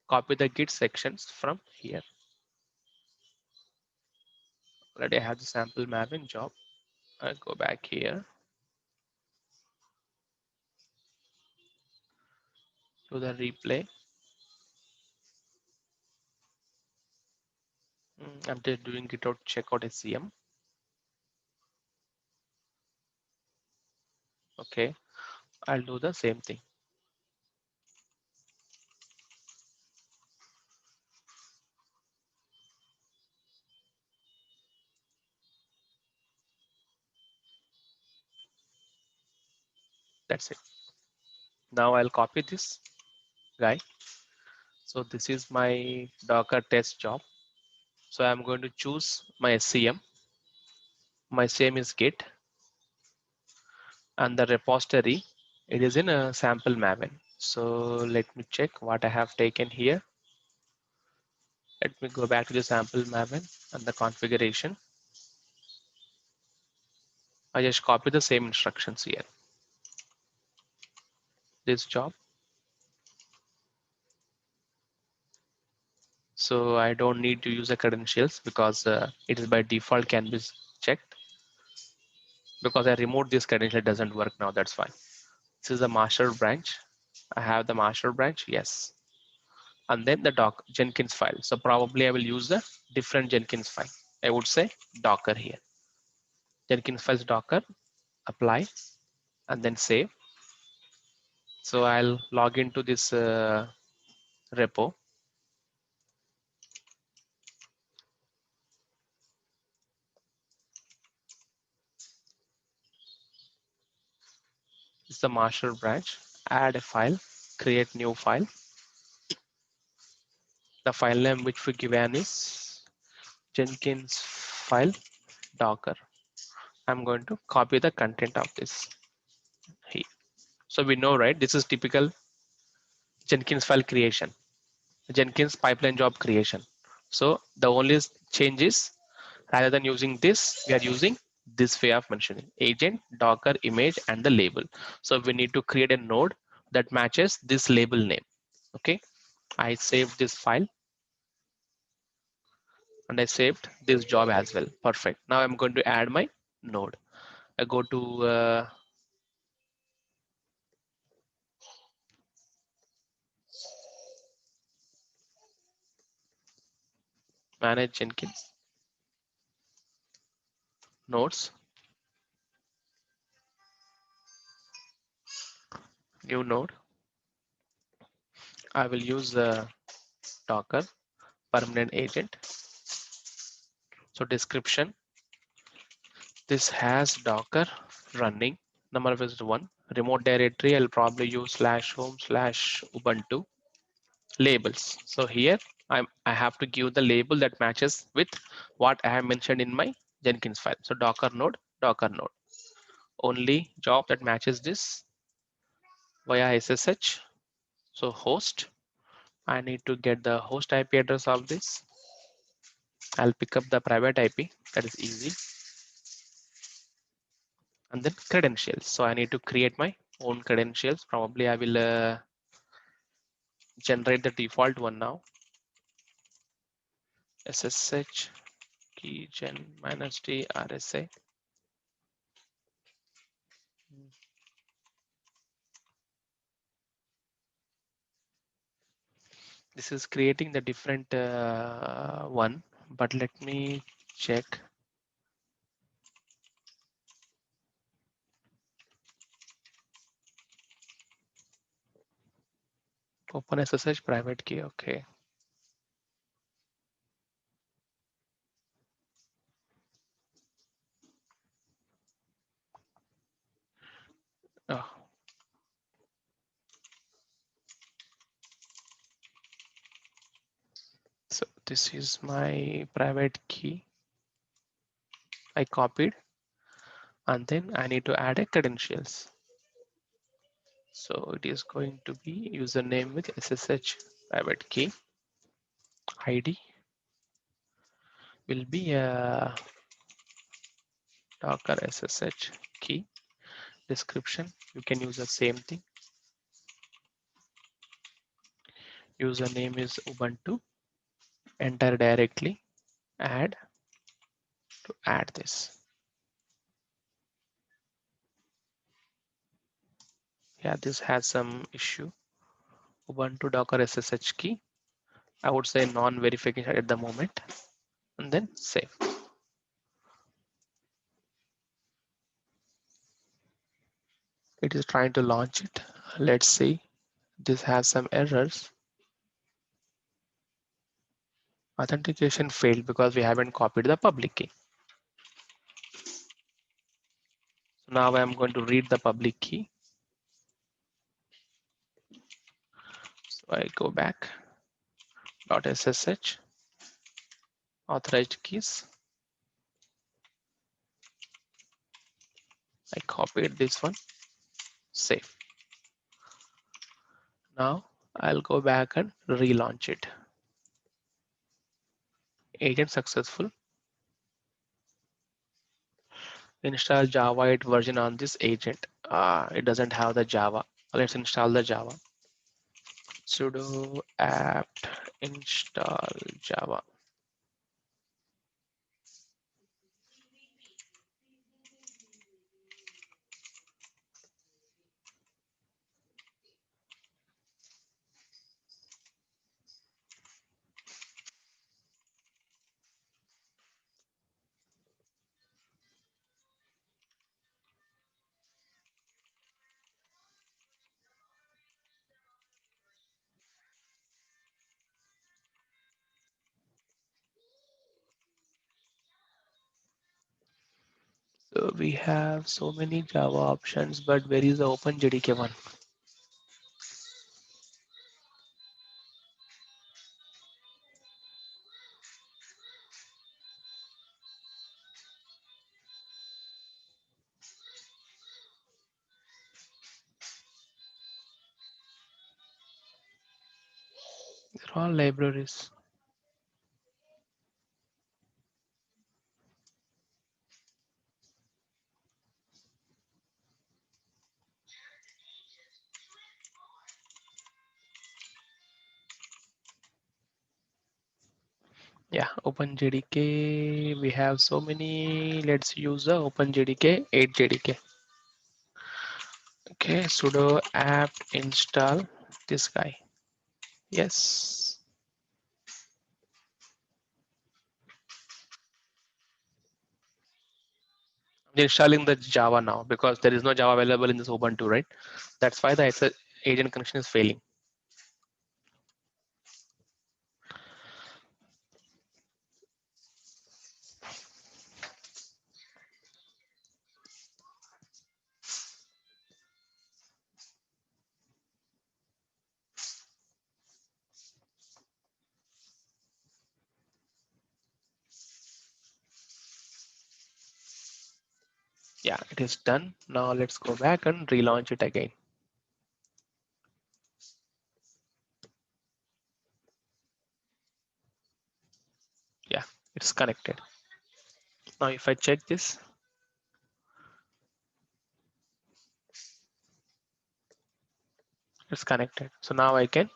copy the git sections from here. Already I have the sample Maven job. I go back here to the replay. I'm just doing git out checkout SCM. Okay, I'll do the same thing. That's it. Now I'll copy this guy. So this is my Docker test job. So I'm going to choose my SCM. My same is Git and the repository. It is in a sample Maven. So let me check what I have taken here. Let me go back to the sample Maven and the configuration. I just copy the same instructions here. This job. So I don't need to use the credentials because it is by default can be checked. Because I removed this credential, it doesn't work now. That's fine. This is the master branch. I have the master branch. Yes. And then the Jenkins file. So probably I will use the different Jenkins file. I would say Docker here. Jenkins files Docker, apply, and then save. So I'll log into this repo. is the master branch. Add a file, create new file. The file name which we given is Jenkins file Docker. I'm going to copy the content of this here. So we know, right? This is typical Jenkins file creation, Jenkins pipeline job creation. So the only change is rather than using this, we are using this way of mentioning agent, Docker, image, and the label. So we need to create a node that matches this label name. Okay, I saved this file and I saved this job as well. Perfect. Now I'm going to add my node. I go to manage Jenkins nodes, new node. I will use Docker permanent agent. So description, this has Docker running. Number is 1. Remote directory, I'll probably use /home/ubuntu. Labels. So here I have to give the label that matches with what I have mentioned in my Jenkins file. So Docker node, Docker node. Only job that matches this via SSH. So host, I need to get the host IP address of this. I'll pick up the private IP, that is easy. And then credentials. So I need to create my own credentials. Probably I will generate the default one now. SSH keygen -t RSA. This is creating the different one, but let me check. Open SSH private key, okay. Oh. So this is my private key. I copied, and then I need to add a credentials. So it is going to be username with SSH private key. ID will be a Docker SSH key. Description, you can use the same thing. Username is Ubuntu. Enter directly, add to add this. Yeah, this has some issue. Ubuntu Docker SSH key. I would say non-verification at the moment, and then save. It is trying to launch it. Let's see. This has some errors. Authentication failed because we haven't copied the public key. So now I'm going to read the public key. So I go back, .ssh, authorized keys. I copied this one, save. Now I'll go back and relaunch it. Agent successful. Install Java 8 version on this agent. It doesn't have the Java. Let's install the Java. Sudo apt install Java. We have so many Java options, but where is the OpenJDK one? They're all libraries. Yeah, OpenJDK, we have so many. Let's use the OpenJDK 8JDK. Okay, sudo apt install this guy. Yes. I'm installing the Java now because there is no Java available in this Ubuntu, right? That's why the agent connection is failing. Yeah, it is done. Now let's go back and relaunch it again. Yeah, it's connected. Now if I check this, it's connected. So now I can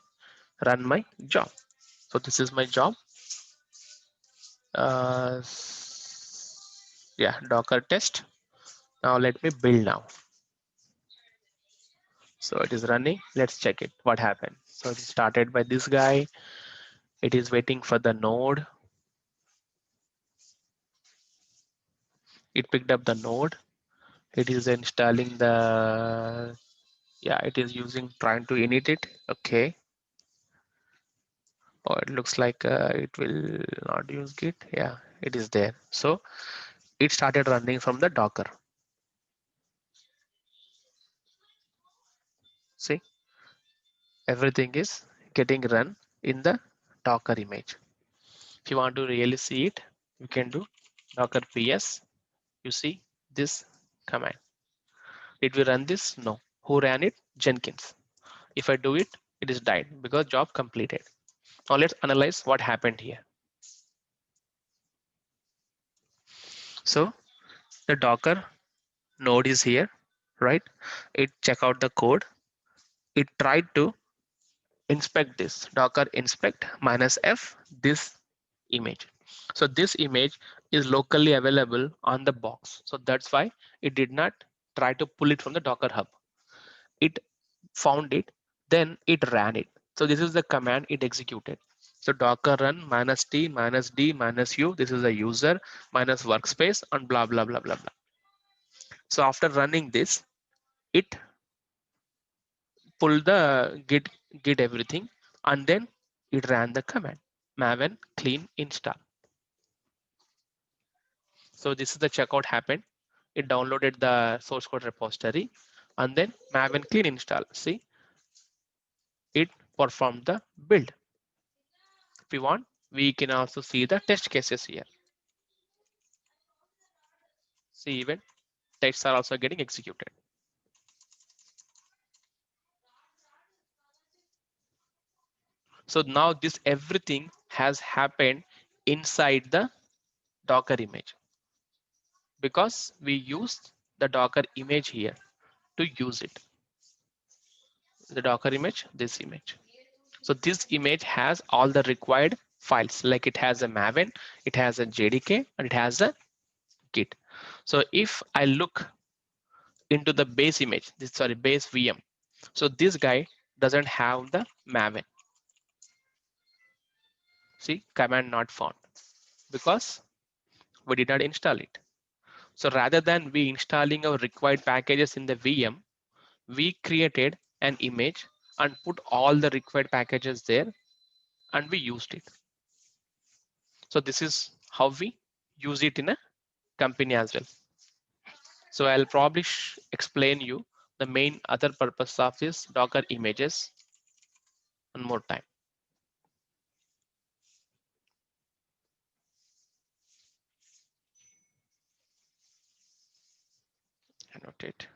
run my job. So this is my job. Yeah, Docker test. Now let me build now. So it is running. Let's check it. What happened? So it started by this guy. It is waiting for the node. It picked up the node. It is installing the, yeah, it is trying to init it. Okay. Oh, it looks like it will not use Git. Yeah, it is there. So it started running from the Docker. See, everything is getting run in the Docker image. If you want to really see it, you can do Docker PS. You see this command. Did we run this? No. Who ran it? Jenkins. If I do it, it is died because job completed. Now let's analyze what happened here. So the Docker node is here, right? It check out the code. It tried to inspect this Docker inspect -f this image. So this image is locally available on the box. So that's why it did not try to pull it from the Docker hub. It found it, then it ran it. So this is the command it executed. So Docker run -t -d -u. This is a user minus workspace and blah blah blah blah blah. So after running this, it pulled the git everything, and then it ran the command maven clean install. So this is the checkout happened. It downloaded the source code repository, and then maven clean install. See, it performed the build. If we want, we can also see the test cases here. See, even tests are also getting executed. So now this everything has happened inside the Docker image because we used the Docker image here to use it. The Docker image, this image. So this image has all the required files, like it has a Maven, it has a JDK, and it has a Git. So if I look into the base image, base VM. So this guy doesn't have the Maven. See, command not found because we did not install it. So rather than we installing our required packages in the VM, we created an image and put all the required packages there and we used it. So this is how we use it in a company as well. So I'll probably explain you the main other purpose of this Docker images one more time. Annotate.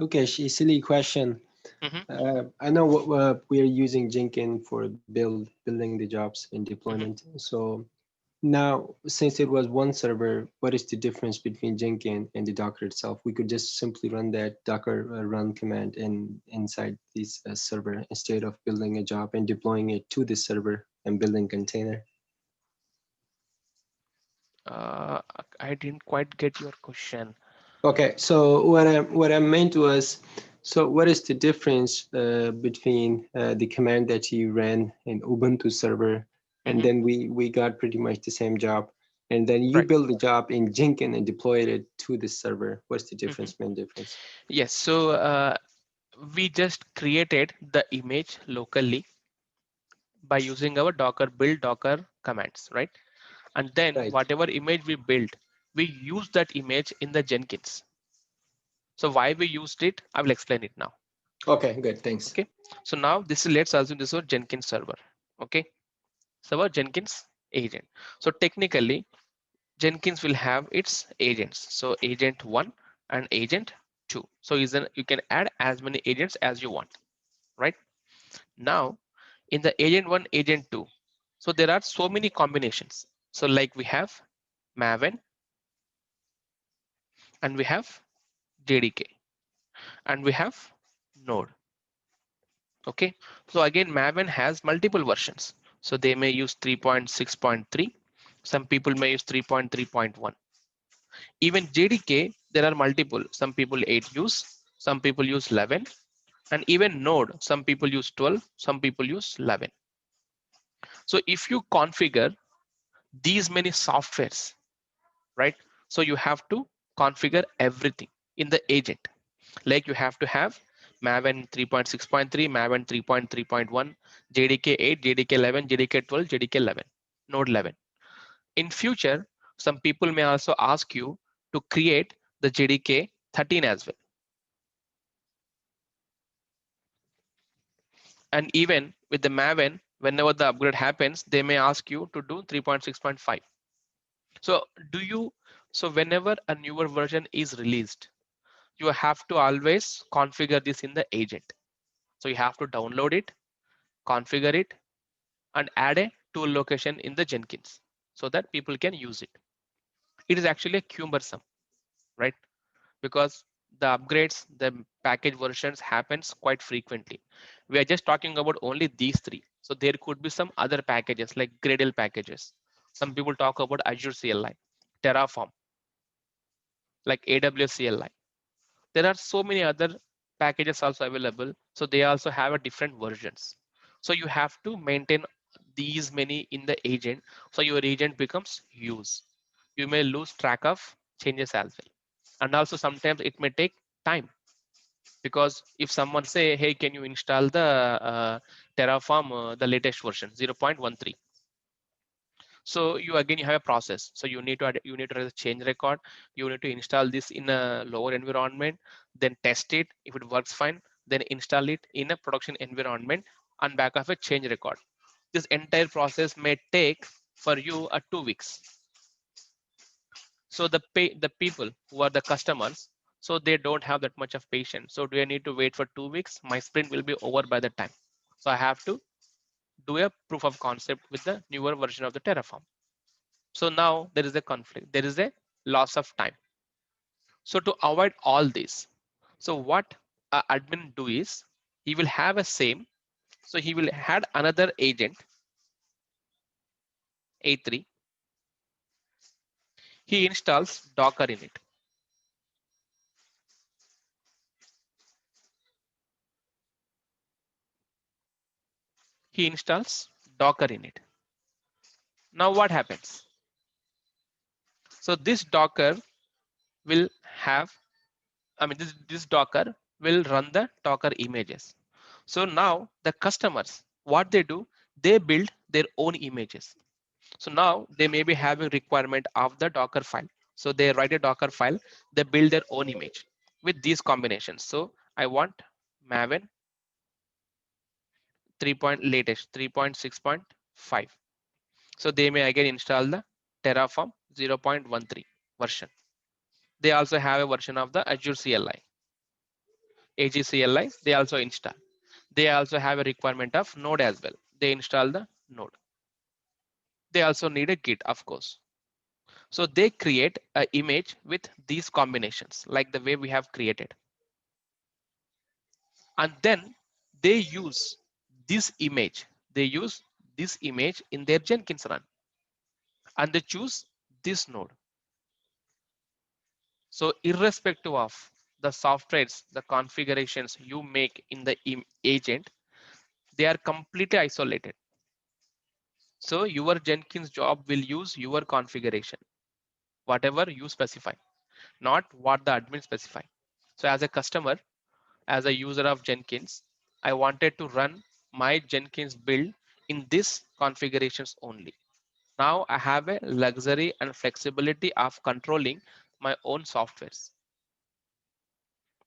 Lukesh, a silly question. Mhm. I know we are using Jenkins for building the jobs and deployment. So now, since it was one server, what is the difference between Jenkins and the Docker itself? We could just simply run that Docker run command inside this server instead of building a job and deploying it to the server and building container. I didn't quite get your question. Okay, so what I meant was, so what is the difference between the command that you ran in Ubuntu server, and Mhm. then we got pretty much the same job, and then you Right. build the job in Jenkins and deployed it to the server. What's the Mhm. difference, main difference? Yes. So we just created the image locally by using our Docker build Docker commands, right? And then Right. whatever image we built, we use that image in the Jenkins. So why we used it, I will explain it now. Okay, good. Thanks. Okay. So now this is, let's assume this is our Jenkins server. Okay. So our Jenkins agent. So technically, Jenkins will have its agents. So agent 1 and agent 2. So you can add as many agents as you want, right? Now in the agent 1, agent 2, so there are so many combinations. So like we have Maven and we have JDK and we have Node. Okay, so again Maven has multiple versions. So they may use 3.6.3. Some people may use 3.3.1. Even JDK, there are multiple. Some people 8 use, some people use 11, and even Node, some people use 12, some people use 11. So if you configure these many softwares, right? So you have to configure everything in the agent. Like you have to have Maven 3.6.3, Maven 3.3.1, JDK 8, JDK 11, JDK 12, JDK 11, Node 11. In future, some people may also ask you to create the JDK 13 as well. And even with the Maven, whenever the upgrade happens, they may ask you to do 3.6.5. So whenever a newer version is released, you have to always configure this in the agent. So you have to download it, configure it, and add a tool location in the Jenkins so that people can use it. It is actually cumbersome, right? Because the upgrades, the package versions happens quite frequently. We are just talking about only these three. So there could be some other packages like Gradle packages. Some people talk about Azure CLI, Terraform, like AWS CLI. There are so many other packages also available. So they also have a different versions. So you have to maintain these many in the agent. So your agent becomes use. You may lose track of changes as well. And also sometimes it may take time, because if someone say, hey, can you install the Terraform, the latest version 0.13. So you have a process. So you need to write a change record. You need to install this in a lower environment, then test it. If it works fine, then install it in a production environment on back of a change record. This entire process may take for you 2 weeks. So the people who are the customers, so they don't have that much of patience. So do I need to wait for 2 weeks? My sprint will be over by the time. So I have to do a proof of concept with the newer version of the Terraform. So now there is a conflict. There is a loss of time. So to avoid all this, so what admin do is he will have a same. So he will add another agent, A3. He installs Docker in it. He installs Docker in it. Now what happens? So this Docker will have, this Docker will run the Docker images. So now the customers, what they do, they build their own images. So now they may be having requirement of the Docker file. So they write a Docker file, they build their own image with these combinations. So I want Maven 3. Latest 3.6.5. So they may again install the Terraform 0.13 version. They also have a version of the Azure CLI, AGCLI, they also install. They also have a requirement of Node as well. They install the Node. They also need a Git, of course. So they create an image with these combinations, like the way we have created. And then they use this image. They use this image in their Jenkins run. And they choose this node. So irrespective of the softwares, the configurations you make in the agent, they are completely isolated. So your Jenkins job will use your configuration, whatever you specify, not what the admin specify. So as a customer, as a user of Jenkins, I wanted to run my Jenkins build in this configurations only. Now I have a luxury and flexibility of controlling my own softwares.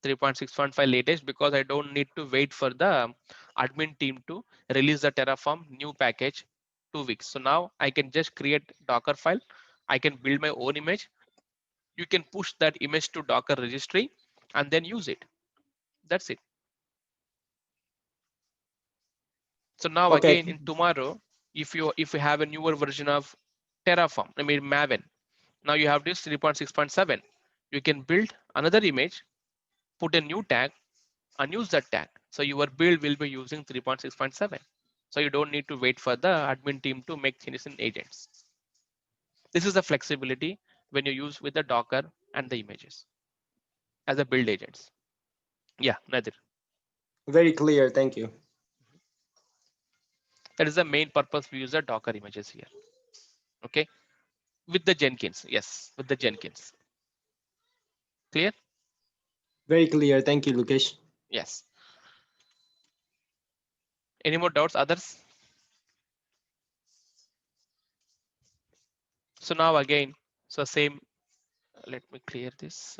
3.6.5 latest, because I don't need to wait for the admin team to release the Terraform new package 2 weeks. So now I can just create Docker file. I can build my own image. You can push that image to Docker registry and then use it. That's it. So now Okay. again in tomorrow, if you have a newer version of Terraform, I mean Maven, now you have this 3.6.7. You can build another image, put a new tag, and use that tag. So your build will be using 3.6.7. So you don't need to wait for the admin team to make changes in agents. This is the flexibility when you use with the Docker and the images as a build agents. Yeah, Nadir. Very clear. Thank you. That is the main purpose we use the Docker images here. Okay, with the Jenkins. Yes, with the Jenkins. Clear? Very clear. Thank you, Lukesh. Yes. Any more doubts, others? So now again, so same, let me clear this.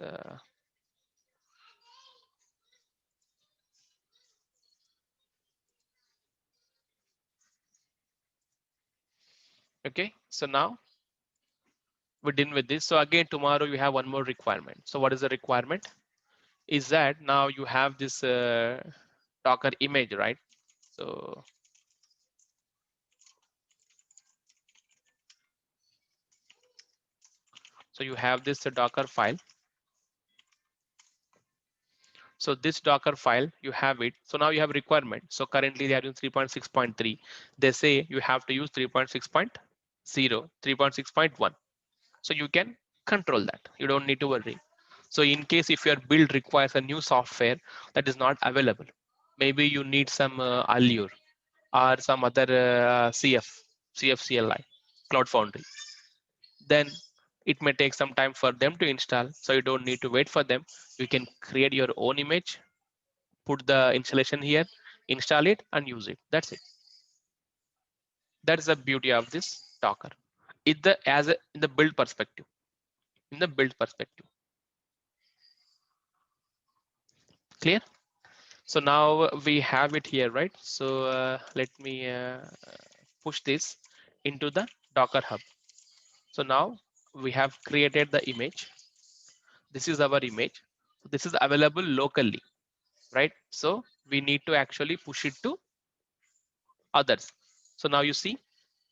Okay, so now we're done with this. So again, tomorrow you have one more requirement. So what is the requirement? Is that now you have this Docker image, right? So you have this Docker file. So this Docker file, you have it. So now you have requirement. So currently they are using 3.6.3. They say you have to use 3.6.0, 3.6.1. So you can control that. You don't need to worry. So in case if your build requires a new software that is not available, maybe you need some Allure or some other CFCLI, Cloud Foundry, then it may take some time for them to install. So you don't need to wait for them. You can create your own image, put the installation here, install it and use it. That's it. That's the beauty of this Docker. In the build perspective. In the build perspective. Clear? So now we have it here, right? So let me push this into the Docker Hub. So now we have created the image. This is our image. This is available locally, right? So we need to actually push it to others. So now you see,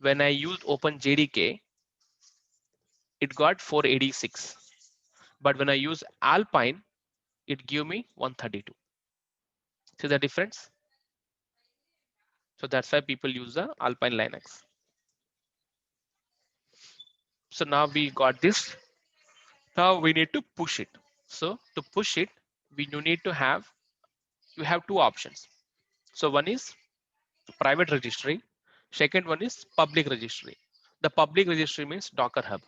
when I used OpenJDK, it got 486. But when I use Alpine, it gave me 132. See the difference? So that's why people use the Alpine Linux. So now we got this. Now we need to push it. So to push it, you need to have, you have two options. So one is private registry. Second one is public registry. The public registry means Docker Hub.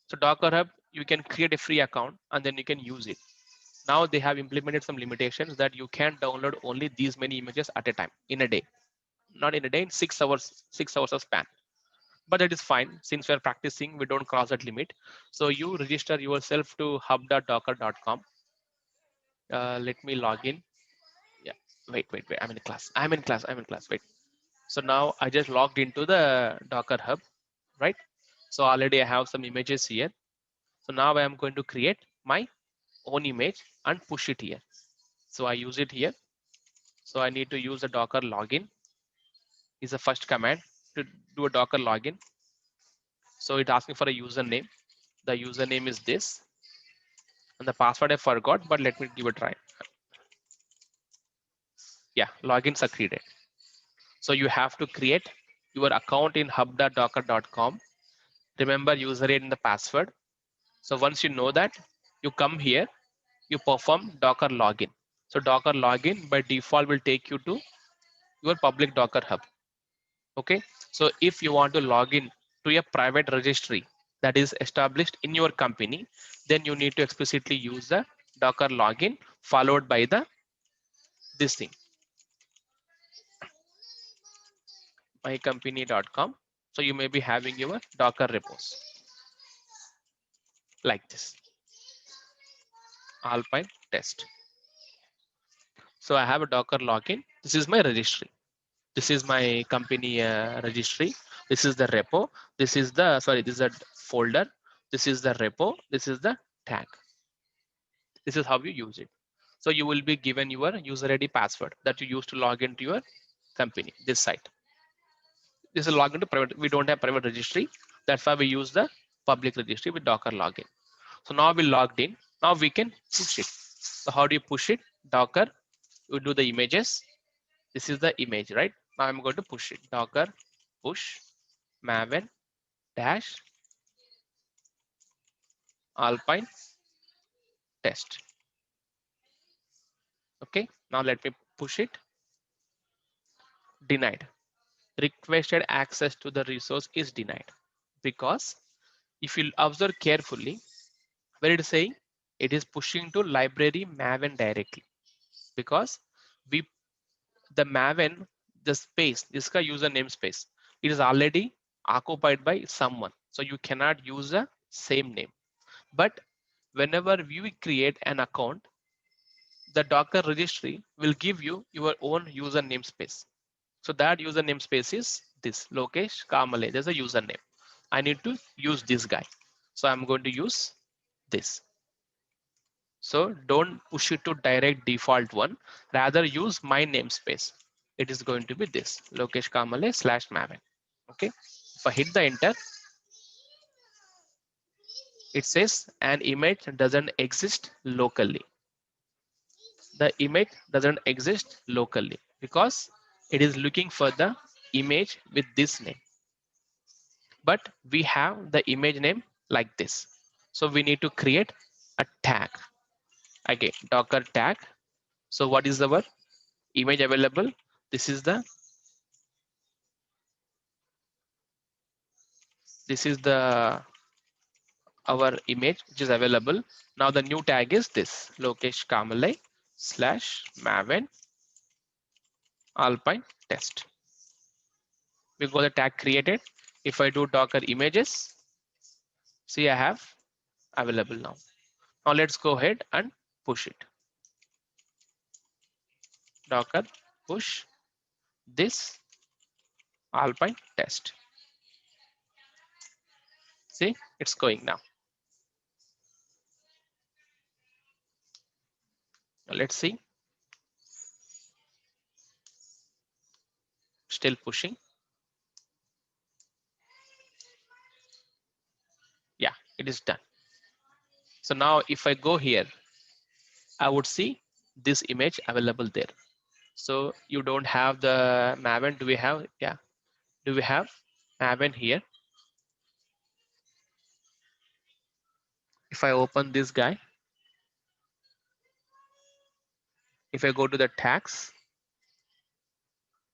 So Docker Hub, you can create a free account and then you can use it. Now they have implemented some limitations that you can download only these many images at a time in a day. Not in a day, in 6 hours of span. but that is fine. Since we're practicing, we don't cross that limit. So you register yourself to hub.docker.com. Let me log in. Yeah, wait. I'm in class. Wait. So now I just logged into the Docker Hub, right? So already I have some images here. So now I am going to create my own image and push it here. So I use it here. So I need to use the Docker login is the first command to do a Docker login. So it asking for a username. The username is this, and the password I forgot, but let me give it a try. Yeah, login succeeded. So you have to create your account in hub.docker.com. Remember username and the password. So once you know that, you come here, you perform Docker login. So Docker login by default will take you to your public Docker hub. Okay. So if you want to log in to a private registry that is established in your company, then you need to explicitly use the Docker login followed by the this thing, mycompany.com. So you may be having your Docker repos like this, Alpine test. So I have a Docker login. This is my registry. This is my company registry. This is the repo. This is the, sorry, this is a folder. This is the repo. This is the tag. This is how you use it. So you will be given your user ID password that you use to log into your company, this site. This is login to private. We don't have private registry. That's why we use the public registry with Docker login. So now we logged in. Now we can push it. So how do you push it? Docker, you do the images. This is the image, right? Now I'm going to push it. Docker push maven dash alpine test. Okay, now let me push it. Denied. Requested access to the resource is denied, because if you observe carefully, where it is saying it is pushing to library maven directly, because we the maven, the space, this guy user namespace, it is already occupied by someone, so you cannot use the same name. But whenever we create an account, the Docker registry will give you your own user namespace. So that user namespace is this Lokesh Kamale. There's a username. I need to use this guy. So I'm going to use this. So don't push it to direct default one. Rather use my namespace. It is going to be this Lokesh Kamale /maven. Okay. If I hit the enter, it says an image doesn't exist locally. The image doesn't exist locally because it is looking for the image with this name. But we have the image name like this. So we need to create a tag. Again, Docker tag. So what is our image available? This is the our image which is available. Now the new tag is this Lokesh Kamale /maven alpine test. We got the tag created. If I do Docker images, see I have available now. Now let's go ahead and push it. Docker push this alpine test. See, it's going now. Let's see. Still pushing. Yeah, it is done. So now if I go here, I would see this image available there. So you don't have the Maven. Do we have? Yeah. Do we have Maven here? If I open this guy, if I go to the tags,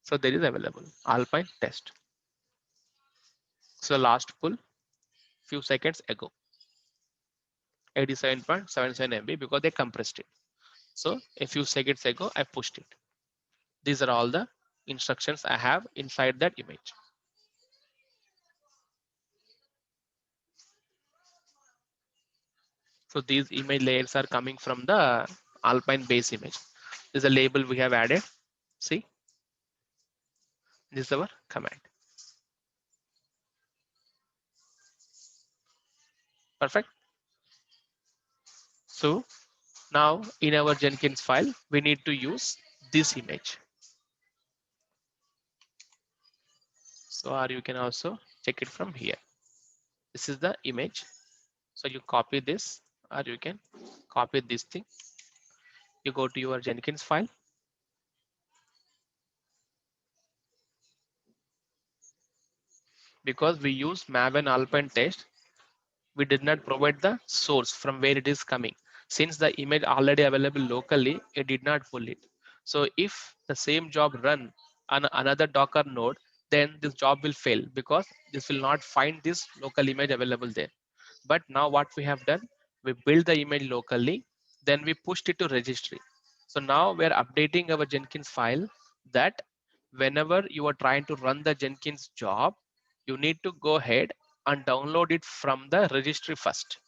so there is available Alpine test. So last pull few seconds ago, 87.77 MB because they compressed it. So a few seconds ago, I pushed it. These are all the instructions I have inside that image. So these image layers are coming from the Alpine base image. This is a label we have added. See, this is our command. Perfect. So now in our Jenkins file, we need to use this image. So or you can also check it from here. This is the image. So you copy this, or you can copy this thing. You go to your Jenkins file. Because we use Maven Alpine test, we did not provide the source from where it is coming. Since the image already available locally, it did not pull it. So if the same job run on another Docker node, then this job will fail because this will not find this local image available there. But now what we have done, we build the image locally, then we pushed it to registry. So now we're updating our Jenkins file that whenever you are trying to run the Jenkins job, you need to go ahead and download it from the registry first.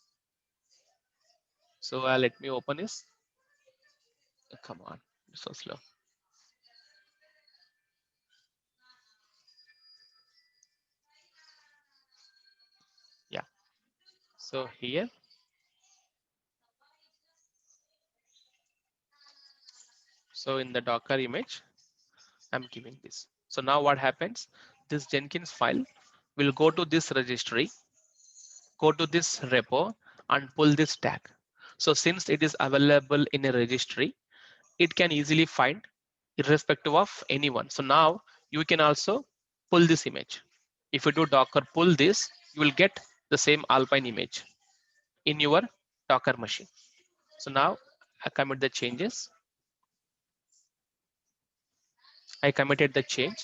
So let me open this. Come on, it's so slow. Yeah. So here, so in the Docker image, I'm giving this. So now what happens? This Jenkins file will go to this registry, go to this repo and pull this tag. So since it is available in a registry, it can easily find irrespective of anyone. So now you can also pull this image. If you do Docker pull this, you will get the same Alpine image in your Docker machine. So now I commit the changes. I committed the change.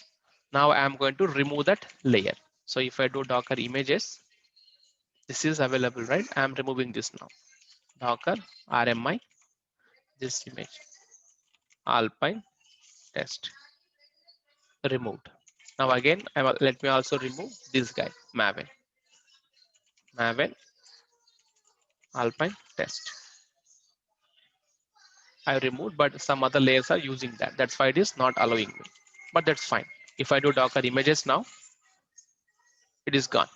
Now I am going to remove that layer. So if I do Docker images, this is available, right? I am removing this now. Docker RMI, this image, Alpine test, removed. Now again, let me also remove this guy, Maven. Maven Alpine test. I removed, but some other layers are using that. That's why it is not allowing me. But that's fine. If I do Docker images now, it is gone.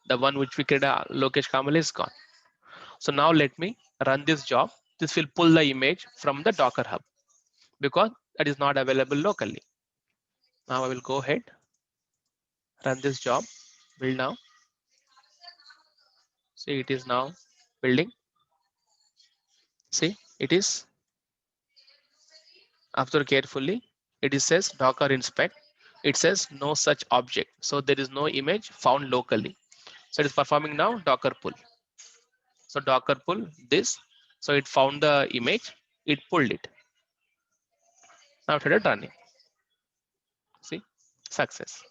The one which we created, Lokesh Kamal, is gone. So now let me run this job. This will pull the image from the Docker Hub because that is not available locally. Now I will go ahead, run this job, build now. See, it is now building. See, it is. Observe carefully. It is says Docker inspect. It says no such object. So there is no image found locally. So it is performing now Docker pull. So Docker pull this. So it found the image. It pulled it. Now it started running. See, success.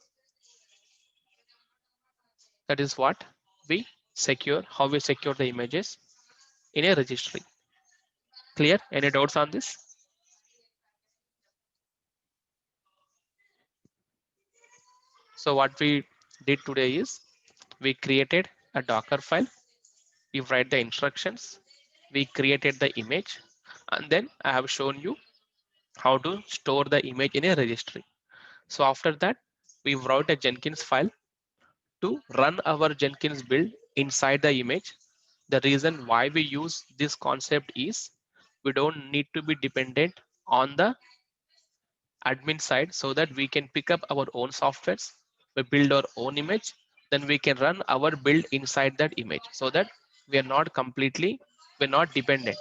That is what we secure, how we secure the images in a registry. Clear? Any doubts on this? So what we did today is we created a Docker file. We write the instructions. We created the image. And then I have shown you how to store the image in a registry. So after that, we wrote a Jenkins file to run our Jenkins build inside the image. The reason why we use this concept is we don't need to be dependent on the admin side so that we can pick up our own softwares. We build our own image, then we can run our build inside that image so that we are not completely, we're not dependent.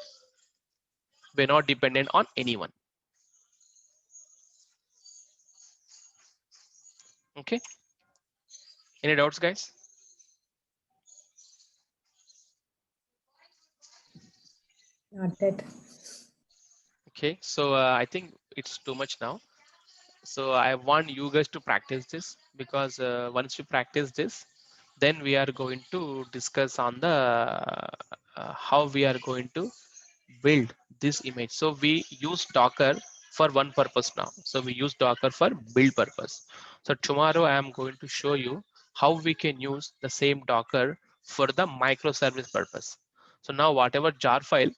We're not dependent on anyone. Okay. Any doubts, guys? Noted. Okay, so I think it's too much now. So I want you guys to practice this because once you practice this, then we are going to discuss on the how we are going to build this image. So we use Docker for one purpose now. So we use Docker for build purpose. So tomorrow I am going to show you how we can use the same Docker for the microservice purpose. So now whatever jar file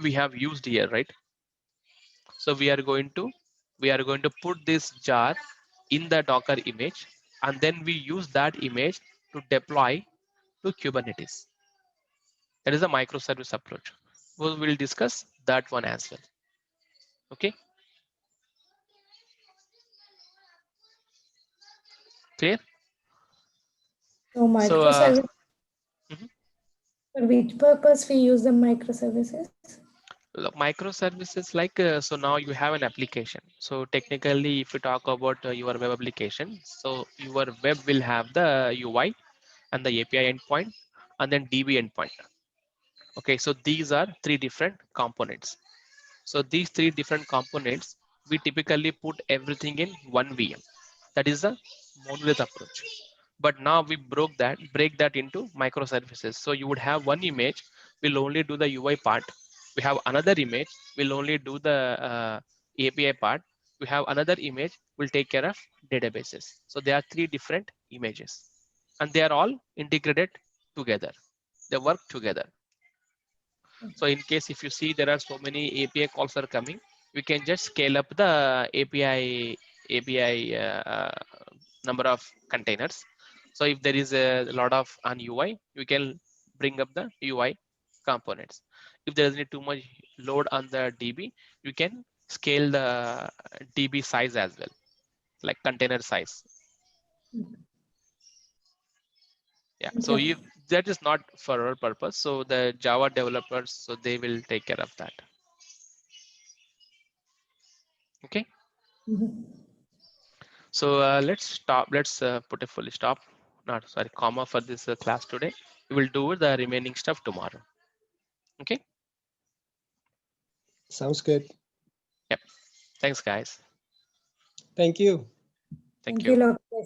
we have used here, right? So we are going to put this jar in the Docker image, and then we use that image to deploy to Kubernetes. That is a microservice approach. We'll discuss that one as well. Okay. Clear? So microservice, for which purpose we use the microservices? Microservices, like so now you have an application. So technically, if you talk about your web application, so your web will have the UI and the API endpoint and then DB endpoint. Okay, so these are three different components. So these three different components, we typically put everything in one VM. That is the monolith approach. But now we break that into microservices. So you would have one image, will only do the UI part. We have another image, will only do the API part. We have another image, will take care of databases. So there are three different images, and they are all integrated together. They work together. So in case if you see there are so many API calls are coming, we can just scale up the API number of containers. So if there is a lot of on UI, we can bring up the UI components. If there is too much load on the DB, you can scale the DB size as well, like container size. Yeah. So Okay. if that is not for our purpose, so the Java developers, so they will take care of that. Okay. Mhm. So let's stop. Let's put a full stop, not sorry, comma for this class today. We will do the remaining stuff tomorrow. Okay. Sounds good. Yep. Thanks, guys. Thank you. Thank Thank you. you, Lokesh.